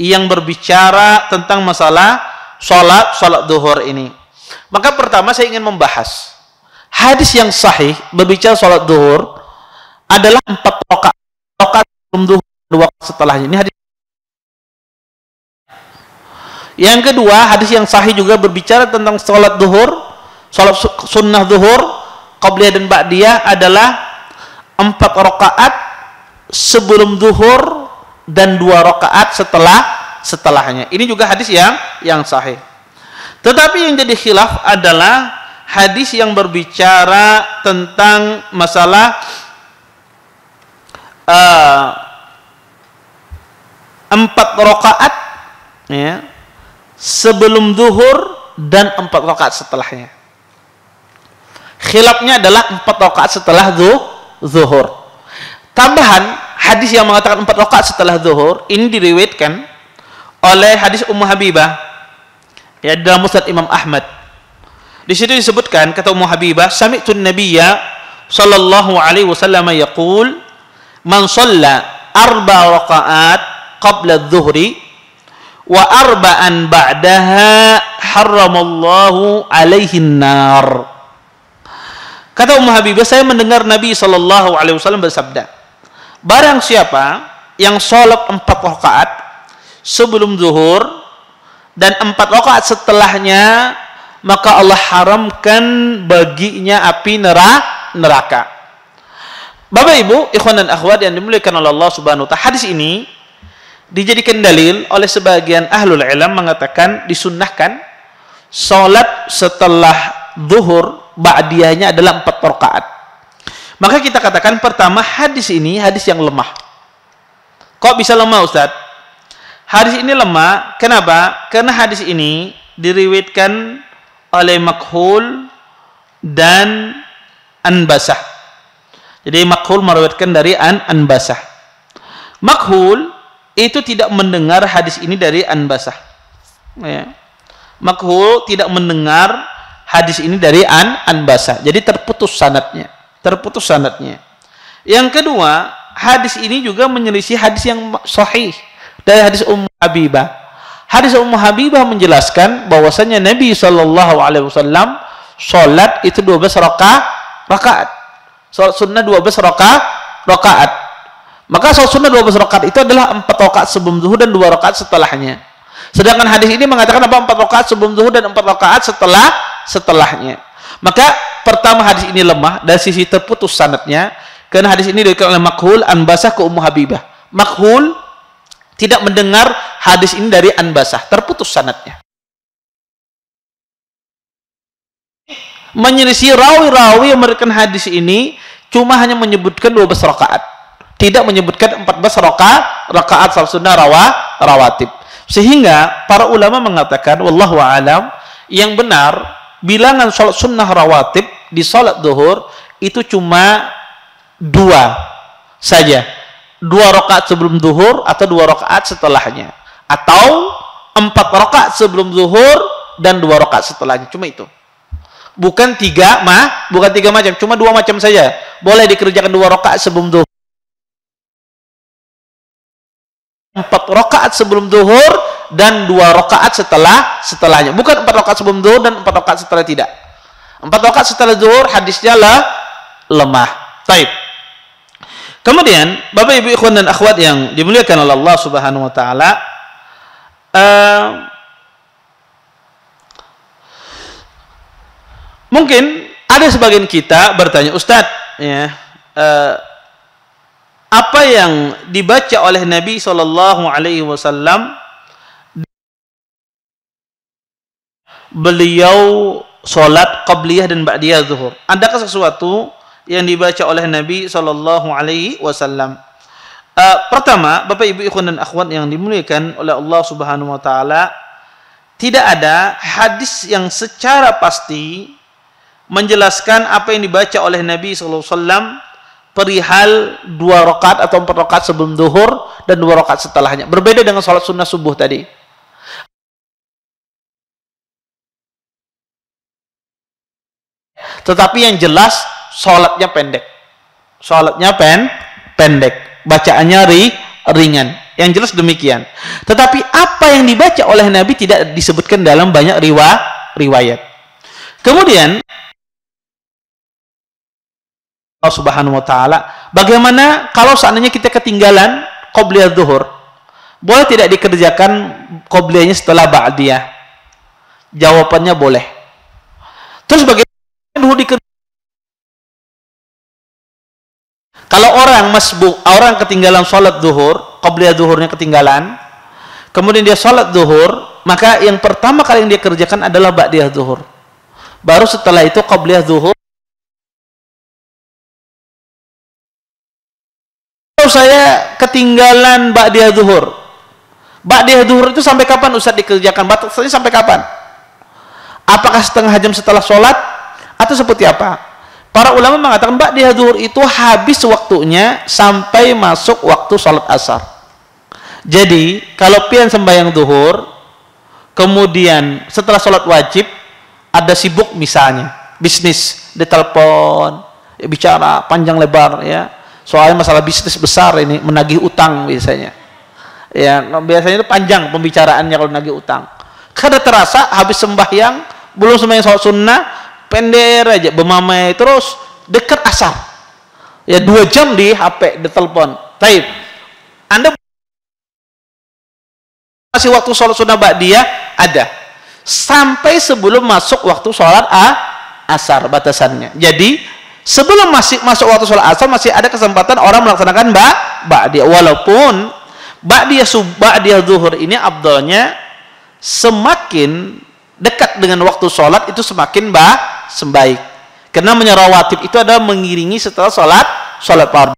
yang berbicara tentang masalah salat zuhur ini. Maka pertama saya ingin membahas hadis yang sahih berbicara salat zuhur adalah 4 rakaat sebelum zuhur, 2 setelahnya. Ini hadis. Yang kedua, hadis yang sahih juga berbicara tentang salat zuhur, salat sunnah zuhur, qabliyah dan ba'diyah adalah 4 rakaat sebelum zuhur dan 2 rakaat setelahnya. Ini juga hadis yang sahih. Tetapi yang jadi khilaf adalah hadis yang berbicara tentang masalah 4 rakaat, ya, sebelum zuhur dan 4 rakaat setelahnya. Khilafnya adalah 4 rakaat setelah zuhur. Tambahan hadis yang mengatakan 4 rakaat setelah zuhur ini diriwayatkan oleh hadis Ummu Habibah, ya, dalam Musnad Imam Ahmad. Di situ disebutkan kata Ummu Habibah, sami'tu an-nabiyya sallallahu alaihi wasallam yaqul man shalla 4 rakaat qabla adh-dhuhri wa 4 ba'daha harramallahu alaihi an-nar. Kata Ummu Habibah, saya mendengar Nabi sallallahu alaihi wasallam bersabda, barang siapa yang sholat 4 rakaat sebelum zuhur dan 4 rakaat setelahnya, maka Allah haramkan baginya api neraka. Bapak Ibu, ikhwan dan akhwat yang dimuliakan oleh Allah Subhanahu wa taala, hadis ini dijadikan dalil oleh sebagian ahlul ilm mengatakan disunnahkan salat setelah zuhur ba'diyahnya adalah 4 rakaat. Maka kita katakan pertama, hadis ini hadis yang lemah. Kok bisa lemah, Ustaz? Hadis ini lemah, kenapa? Karena hadis ini diriwayatkan oleh Makhul dan Anbasah. Jadi Makhul meriwayatkan dari Anbasah. Makhul itu tidak mendengar hadis ini dari Anbasah. Ya. Makhul tidak mendengar hadis ini dari Anbasah. Jadi terputus sanadnya. Terputus sanadnya. Yang kedua, hadis ini juga menyelisih hadis yang sahih dari hadis Ummu Habibah. Hadis Ummu Habibah menjelaskan bahwasanya Nabi SAW sholat itu 12 rakaat. Sholat sunnah 12 rakaat. Maka sholat sunnah 12 rakaat itu adalah 4 rakaat sebelum zuhur dan 2 rakaat setelahnya. Sedangkan hadis ini mengatakan apa? 4 rakaat sebelum zuhur dan 4 rakaat setelahnya. Maka pertama, hadis ini lemah dari sisi terputus sanadnya, karena hadis ini diriwayatkan oleh Makhul Anbasah ke Ummu Habibah. Makhul tidak mendengar hadis ini dari Anbasah, terputus sanadnya. Menyelisih rawi-rawi yang meriwayatkan hadis ini cuma hanya menyebutkan 12 rakaat, tidak menyebutkan 14 rakaat salat sunnah rawatib. Sehingga para ulama mengatakan, wallahu a'lam, yang benar bilangan salat sunnah rawatib di salat zuhur itu cuma 2 saja. 2 rakaat sebelum zuhur atau 2 rakaat setelahnya, atau 4 rakaat sebelum zuhur dan 2 rakaat setelahnya. Cuma itu. Bukan 3 macam, cuma 2 macam saja. Boleh dikerjakan 2 rakaat sebelum zuhur, 4 rakaat sebelum zuhur dan 2 rakaat setelahnya. Bukan 4 rakaat sebelum zuhur dan 4 rakaat setelah, tidak. 4 rakaat setelah zuhur hadisnya lemah. Baik. Kemudian Bapak Ibu ikhwan dan akhwat yang dimuliakan oleh Allah Subhanahu wa taala, mungkin ada sebagian kita bertanya, Ustadz, ya, apa yang dibaca oleh Nabi SAW, beliau sholat qabliyah dan ba'diyah zuhur, adakah sesuatu yang dibaca oleh Nabi SAW? Pertama, Bapak Ibu ikhwan dan akhwat yang dimuliakan oleh Allah Subhanahu wa taala, tidak ada hadis yang secara pasti menjelaskan apa yang dibaca oleh Nabi SAW perihal 2 rakaat atau 4 rakaat sebelum zuhur dan 2 rakaat setelahnya. Berbeda dengan sholat sunnah subuh tadi. Tetapi yang jelas sholatnya pendek. Sholatnya pendek. Bacaannya ringan. Yang jelas demikian. Tetapi apa yang dibaca oleh Nabi tidak disebutkan dalam banyak riwayat. Kemudian Allah Subhanahu wa taala, bagaimana kalau seandainya kita ketinggalan qabliyah zuhur? Boleh tidak dikerjakan qabliyahnya setelah ba'diyah? Jawabannya boleh. Terus bagaimana zuhur dikerjakan? Kalau orang masbuk, orang ketinggalan sholat zuhur, qabliyah zuhurnya ketinggalan, kemudian dia sholat zuhur, maka yang pertama kali yang dia kerjakan adalah ba'diyah zuhur. Baru setelah itu qabliyah zuhur. Kalau saya ketinggalan ba'diyah zuhur, ba'diyah zuhur itu sampai kapan Ustaz dikerjakan? Batasnya sampai kapan? Apakah setengah jam setelah sholat atau seperti apa? Para ulama mengatakan ba'diyah zuhur itu habis waktunya sampai masuk waktu sholat asar. Jadi kalau pian sembahyang zuhur, kemudian setelah sholat wajib ada sibuk, misalnya bisnis, ditelepon, ya, bicara panjang lebar, ya, soalnya masalah bisnis besar ini, menagih utang biasanya. Ya, biasanya itu panjang pembicaraannya kalau nagih utang. Kada terasa habis sembahyang, belum sembahyang sholat sunnah, pendek aja bermamai terus dekat asar. Ya 2 jam di HP, di telepon. Taib. Anda masih waktu sholat sunnah ba'diyah ada. Sampai sebelum masuk waktu sholat asar batasannya. Jadi sebelum masuk waktu sholat asar masih ada kesempatan orang melaksanakan ba'diyah. Walaupun ba'diyah zuhur ini afdalnya semakin dekat dengan waktu sholat itu semakin baik. Karena rawatib itu adalah mengiringi setelah salat fardu.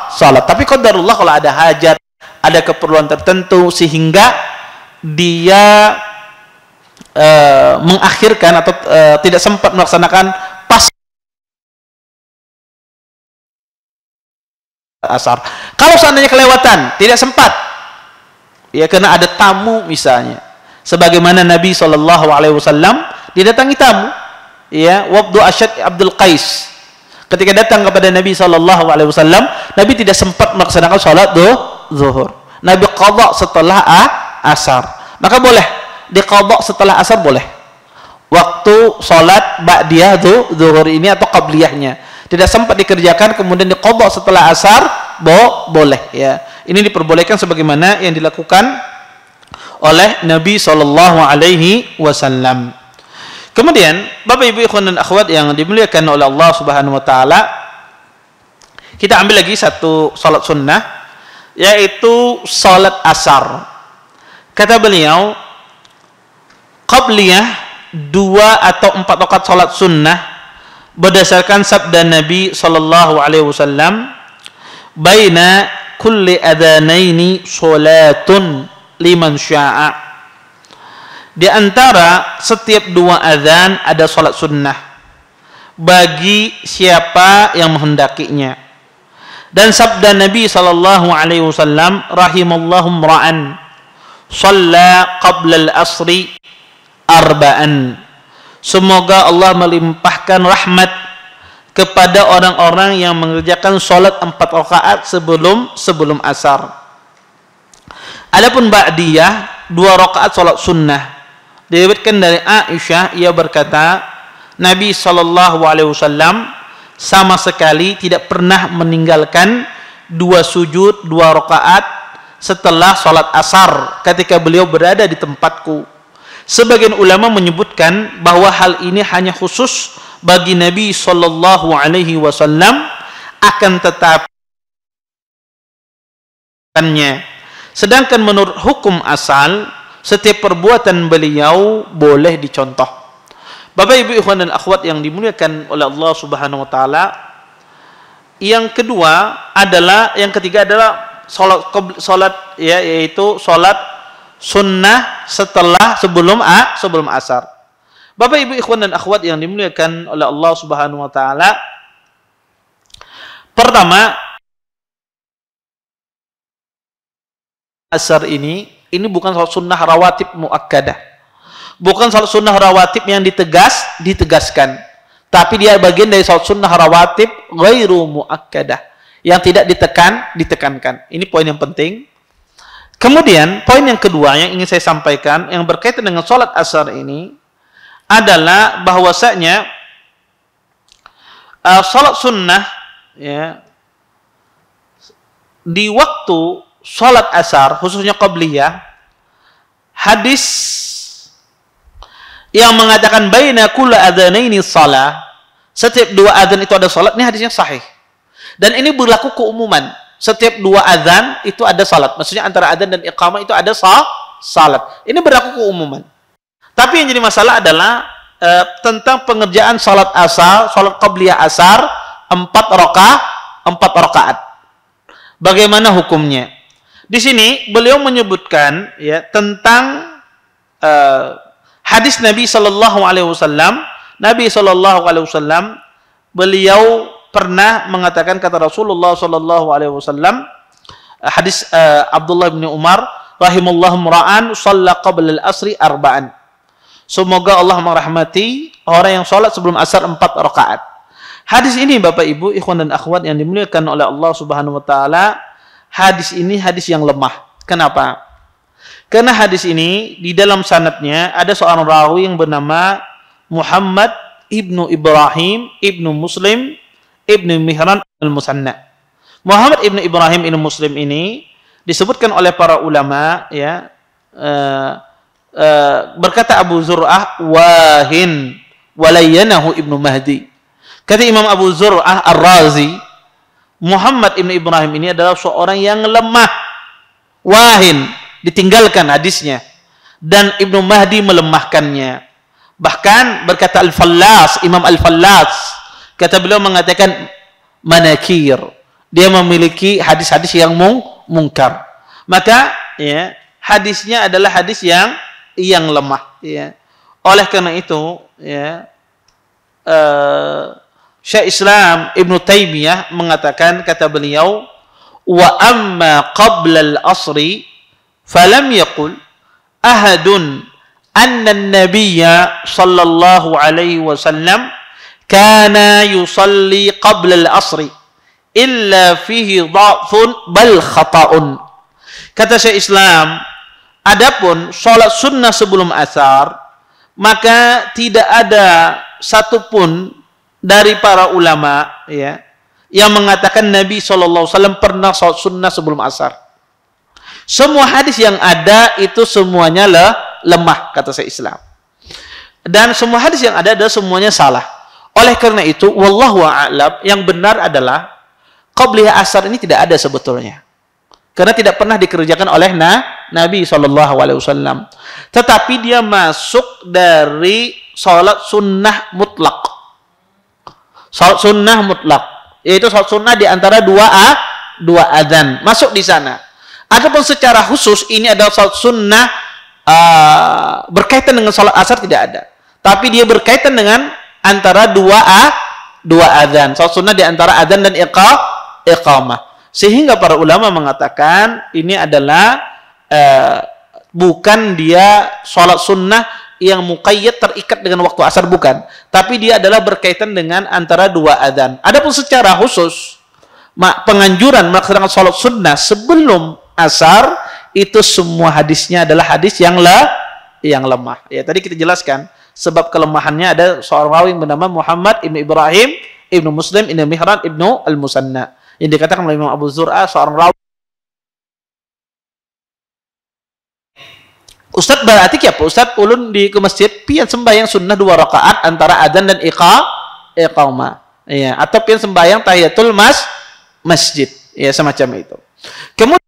Salat. Tapi qadarullah kalau ada hajat, ada keperluan tertentu sehingga dia mengakhirkan atau tidak sempat melaksanakan pas asar. Kalau seandainya kelewatan, tidak sempat, ya karena ada tamu misalnya, sebagaimana Nabi SAW didatangi tamu, ya, Wabdu Asyad Abdul Qais, ketika datang kepada Nabi SAW, Nabi tidak sempat melaksanakan sholat zuhur. Nabi qadha setelah asar. Maka boleh diqadha setelah asar, boleh. Waktu sholat ba'diyah zuhur ini atau qabliyahnya tidak sempat dikerjakan, kemudian diqadha setelah asar, boleh, ya. Ini diperbolehkan sebagaimana yang dilakukan oleh Nabi SAW. Kemudian, Bapak Ibu ikhwan dan akhwat yang dimuliakan oleh Allah Subhanahu wa taala, kita ambil lagi satu salat sunnah, yaitu salat asar. Kata beliau, qabliyah 2 atau 4 rakaat salat sunnah berdasarkan sabda Nabi sallallahu alaihi wasallam, baina kulli adhanaini salatun liman syaa. Di antara setiap 2 azan ada salat sunnah bagi siapa yang menghendakinya. Dan sabda Nabi sallallahu alaihi wasallam, rahimallahu ra'an shalla qabla al-asri arba'an. Semoga Allah melimpahkan rahmat kepada orang-orang yang mengerjakan sholat 4 rakaat sebelum asar. Adapun ba'diyah 2 rakaat sholat sunnah, diriwayatkan dari Aisyah, ia berkata, Nabi SAW sama sekali tidak pernah meninggalkan 2 sujud 2 rakaat setelah sholat asar ketika beliau berada di tempatku. Sebagian ulama menyebutkan bahwa hal ini hanya khusus bagi Nabi Sallallahu Alaihi Wasallam, akan tetapi sedangkan menurut hukum asal setiap perbuatan beliau boleh dicontoh. Bapak Ibu ikhwan dan akhwat yang dimuliakan oleh Allah Subhanahu Wa Taala, yang ketiga adalah salat ya, yaitu salat sunnah sebelum asar. Bapak Ibu ikhwan dan akhwat yang dimuliakan oleh Allah Subhanahu wa taala, pertama, asar ini bukan salat sunnah rawatib muakkadah. Bukan salat sunnah rawatib yang ditegaskan. Tapi dia bagian dari salat sunnah rawatib ghairu muakkadah, yang tidak ditekankan. Ini poin yang penting. Kemudian poin yang kedua yang ingin saya sampaikan yang berkaitan dengan sholat asar ini adalah bahwasanya sholat sunnah, ya, di waktu sholat asar khususnya qabliyah, hadis yang mengatakan baina kulli adzanaini shalah, setiap 2 adzan itu ada salat, ini hadisnya sahih. Dan ini berlaku keumuman. Setiap 2 adzan itu ada salat. Maksudnya antara adzan dan iqamah itu ada salat. Ini berlaku keumuman. Tapi yang jadi masalah adalah tentang pengerjaan salat asar, salat qabliyah asar 4 rakaat. Bagaimana hukumnya? Di sini beliau menyebutkan, ya, tentang hadis Nabi Sallallahu Alaihi Wasallam. Nabi Sallallahu Alaihi Wasallam beliau pernah mengatakan, kata Rasulullah Sallallahu Alaihi Wasallam, hadis Abdullah bin Umar, rahimallahu ra'an shalla qabla al-asri arba'an. Semoga Allah merahmati orang yang sholat sebelum asar 4 rakaat. Hadis ini Bapak Ibu ikhwan dan akhwat yang dimuliakan oleh Allah Subhanahu wa taala, hadis ini hadis yang lemah. Kenapa? Karena hadis ini di dalam sanadnya ada seorang rawi yang bernama Muhammad ibnu Ibrahim ibnu Muslim Ibnu Mihran al-Musanna. Muhammad ibnu Ibrahim ibnu Muslim ini disebutkan oleh para ulama, ya, berkata Abu Zur'ah, wahin walayyanahu ibnu Mahdi. Kata Imam Abu Zur'ah Ar-Razi, Muhammad ibnu Ibrahim ini adalah seorang yang lemah, wahin, ditinggalkan hadisnya, dan Ibnu Mahdi melemahkannya. Bahkan berkata Al-Fallas, Imam Al-Fallas, kata beliau mengatakan manakir. Dia memiliki hadis-hadis yang mungkar. Maka ya, hadisnya adalah hadis yang lemah ya. Oleh karena itu ya, Syekh Islam Ibn Taimiyah mengatakan, kata beliau, wa amma qabla al-asri falam yaqul ahadun anna an-nabiyya sallallahu alaihi wasallam kana yusalli qabla al-asri illa fihi dha'fun bal khata'un. Kata Syekh Islam, adapun salat sunnah sebelum asar, maka tidak ada satupun dari para ulama ya yang mengatakan Nabi SAW pernah salat sunnah sebelum asar. Semua hadis yang ada itu semuanya lemah, kata Syekh Islam. Dan semua hadis yang ada semuanya salah. Oleh karena itu, wallahu a'lam, yang benar adalah qabliyah asar ini tidak ada sebetulnya. Karena tidak pernah dikerjakan oleh Nabi SAW. Tetapi dia masuk dari salat sunnah mutlak. Salat sunnah mutlak, yaitu salat sunnah di antara dua adzan, masuk di sana. Adapun secara khusus ini adalah salat sunnah berkaitan dengan salat asar tidak ada. Tapi dia berkaitan dengan antara dua adzan. Salat sunnah di antara adzan dan iqamah. Sehingga para ulama mengatakan ini adalah bukan dia salat sunnah yang muqayyad terikat dengan waktu asar, bukan. Tapi dia adalah berkaitan dengan antara dua adzan. Adapun secara khusus penganjuran melaksanakan salat sunnah sebelum asar itu semua hadisnya adalah hadis yang lemah. Ya, tadi kita jelaskan sebab kelemahannya ada seorang rawi bernama Muhammad ibnu Ibrahim ibnu Muslim ibnu Mihran ibnu Al-Musanna, yang dikatakan oleh Imam Abu Zur'ah seorang rawi. Ustaz berarti apa? Ustaz ulun ke masjid pian sembahyang sunnah 2 rakaat antara adzan dan iqamah. Ya, atau pian sembahyang tahiyatul masjid. Ya, semacam itu. Kemudian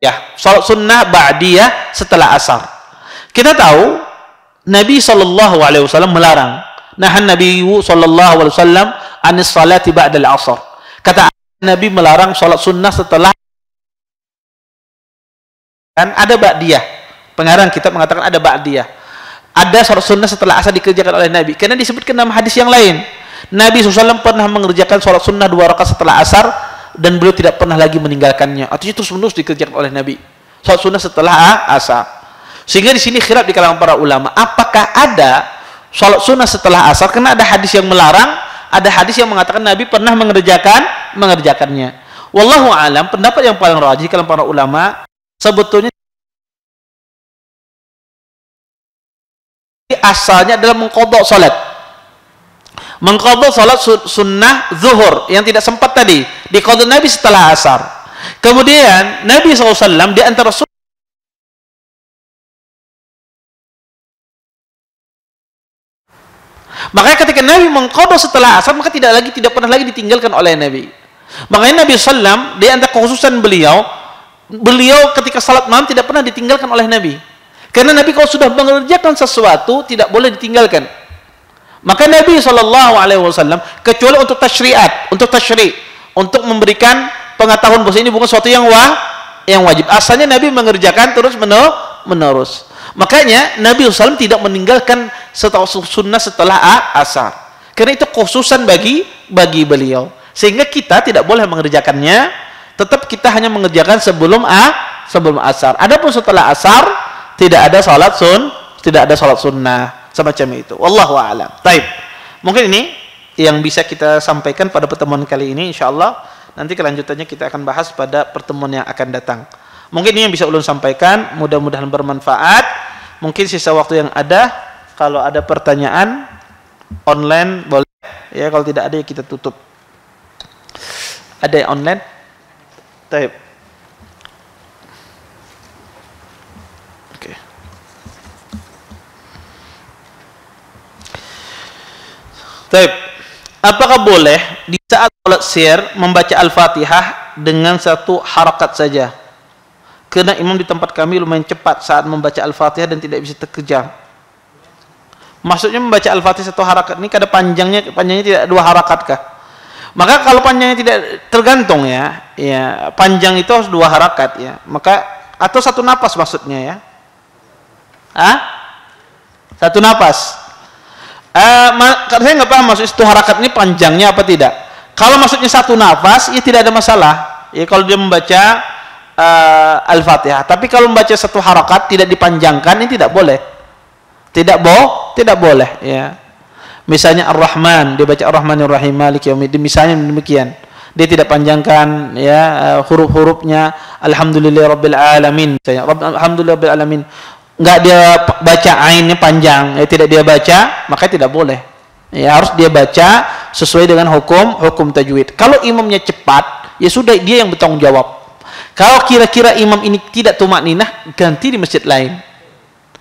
ya, salat sunnah ba'diyah setelah asar. Kita tahu Nabi SAW melarang. Nahan Nabi SAW anis salati ba'dal asar. Kata Nabi melarang salat sunnah setelah, kan ada ba'diyah. Pengarang kitab mengatakan ada ba'diyah. Ada salat sunnah setelah asar dikerjakan oleh Nabi. Karena disebutkan dalam hadis yang lain. Nabi SAW pernah mengerjakan salat sunnah 2 rakaat setelah asar dan beliau tidak pernah lagi meninggalkannya. Artinya terus-menerus dikerjakan oleh Nabi. Salat sunnah setelah asar. Sehingga di sini khilaf di kalangan para ulama, apakah ada salat sunnah setelah asar? Karena ada hadis yang melarang, ada hadis yang mengatakan Nabi pernah mengerjakannya. Wallahu alam, pendapat yang paling rajih kalangan para ulama sebetulnya asalnya adalah mengqadha salat. Mengqadha salat sunnah zuhur yang tidak sempat tadi diqadha Nabi setelah asar. Kemudian Nabi SAW di antara makanya ketika Nabi mengqadha setelah asar, maka tidak pernah lagi ditinggalkan oleh Nabi. Makanya Nabi SAW di antara kekhususan beliau ketika salat malam tidak pernah ditinggalkan oleh Nabi. Karena Nabi kalau sudah mengerjakan sesuatu tidak boleh ditinggalkan. Maka Nabi SAW kecuali untuk tasyri'at, untuk memberikan pengetahuan bahwa ini bukan sesuatu yang wajib. Asalnya Nabi mengerjakan terus menerus. Makanya Nabi SAW tidak meninggalkan sunnah setelah asar. Karena itu khususan bagi beliau. Sehingga kita tidak boleh mengerjakannya. Tetap kita hanya mengerjakan sebelum asar. Adapun setelah asar tidak ada salat sunnah semacam itu. Wallahu a'lam. Taib. Mungkin ini yang bisa kita sampaikan pada pertemuan kali ini, insyaallah. Nanti kelanjutannya kita akan bahas pada pertemuan yang akan datang. Mungkin ini yang bisa ulun sampaikan, mudah-mudahan bermanfaat. Mungkin sisa waktu yang ada, kalau ada pertanyaan online boleh ya, kalau tidak ada ya kita tutup. Ada yang online? Taib. Oke. Taib. Apakah boleh di saat salat sir membaca Al-Fatihah dengan satu harakat saja? Karena imam di tempat kami lumayan cepat saat membaca Al-Fatihah dan tidak bisa terkejar. Maksudnya membaca Al-Fatihah satu harakat ini kada panjangnya tidak dua harakat kah? Maka kalau panjangnya tidak tergantung ya, panjang itu harus dua harakat ya. Maka atau satu napas maksudnya ya. Satu napas. Saya nggak paham maksud satu harakat ini panjangnya apa tidak. Kalau maksudnya satu nafas, ya tidak ada masalah. Ya kalau dia membaca Al-Fatihah. Tapi kalau membaca satu harakat tidak dipanjangkan, ini tidak boleh. Tidak boleh. Ya. Misalnya Ar-Rahman, dia baca Ar-Rahmanir-Rahim, Maliki Yaumiddin. Misalnya demikian. Dia tidak panjangkan ya huruf-hurufnya. Alhamdulillahirabbil alamin. Misalnya Alhamdulillahirabbil alamin. Enggak dia baca ainnya panjang, tidak dia baca, maka tidak boleh. Ya harus dia baca sesuai dengan hukum tajwid. Kalau imamnya cepat, ya sudah dia yang bertanggung jawab. Kalau kira-kira imam ini tidak tumakninah, ganti di masjid lain.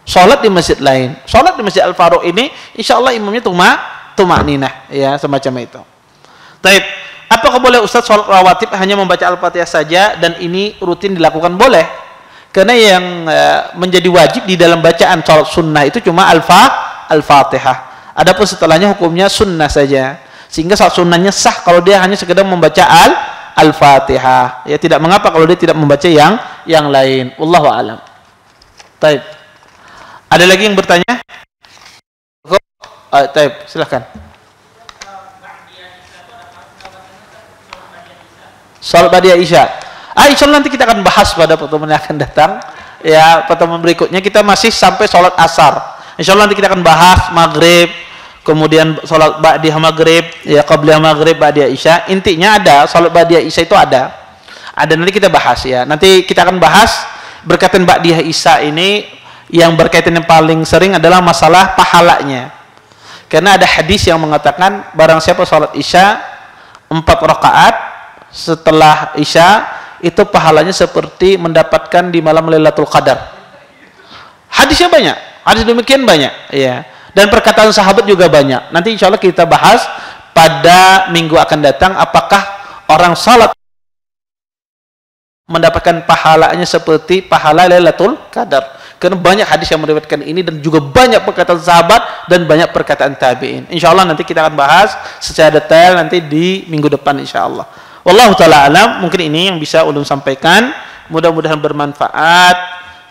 Salat di masjid lain. Salat di Masjid Al-Faruq ini, insya Allah imamnya tumakninah, ya semacam itu. Taib. Apakah boleh Ustaz salat rawatib hanya membaca Al-Fatihah saja dan ini rutin dilakukan? Boleh. Karena yang menjadi wajib di dalam bacaan salat sunnah itu cuma Al-Fatihah. Adapun setelahnya hukumnya sunnah saja. Sehingga salat sunnahnya sah kalau dia hanya sekedar membaca Al-Fatihah. Ya tidak mengapa kalau dia tidak membaca yang lain. Wallahu a'lam. Taib. Ada lagi yang bertanya? Taib, silakan. Salat Ba'da Isya. Insyaallah nanti kita akan bahas pada pertemuan yang akan datang. Ya, pertemuan berikutnya kita masih sampai salat asar. Insyaallah nanti kita akan bahas maghrib, kemudian salat ba'da maghrib, ya qabla maghrib, ba'da isya. Intinya ada salat ba'da isya itu ada. Ada nanti kita bahas ya. Nanti kita akan bahas berkaitan ba'da isya ini yang berkaitan yang paling sering adalah masalah pahalanya. Karena ada hadis yang mengatakan barang siapa salat isya 4 rakaat setelah isya itu pahalanya seperti mendapatkan di malam Lailatul Qadar. Hadisnya banyak, hadis demikian banyak, ya. Dan perkataan sahabat juga banyak. Nanti insya Allah kita bahas pada minggu akan datang apakah orang salat mendapatkan pahalanya seperti pahala Lailatul Qadar. Karena banyak hadis yang meriwayatkan ini dan juga banyak perkataan sahabat dan banyak perkataan tabi'in. Insya Allah nanti kita akan bahas secara detail nanti di minggu depan insya Allah. Wallahu ta'ala alam, mungkin ini yang bisa ulun sampaikan. Mudah-mudahan bermanfaat.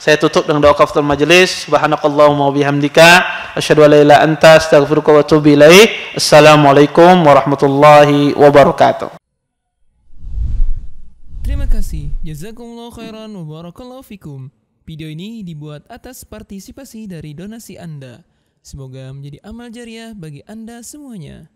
Saya tutup dengan doa kafaratul majelis. Subhanakallahumma wa bihamdika asyhadu an la ilaha illa anta astaghfiruka wa atubu ilaik. Assalamualaikum warahmatullahi wabarakatuh.
Terima kasih. Jazakumullah khairan wa barakallahu fikum. Video ini dibuat atas partisipasi dari donasi Anda. Semoga menjadi amal jariah bagi Anda semuanya.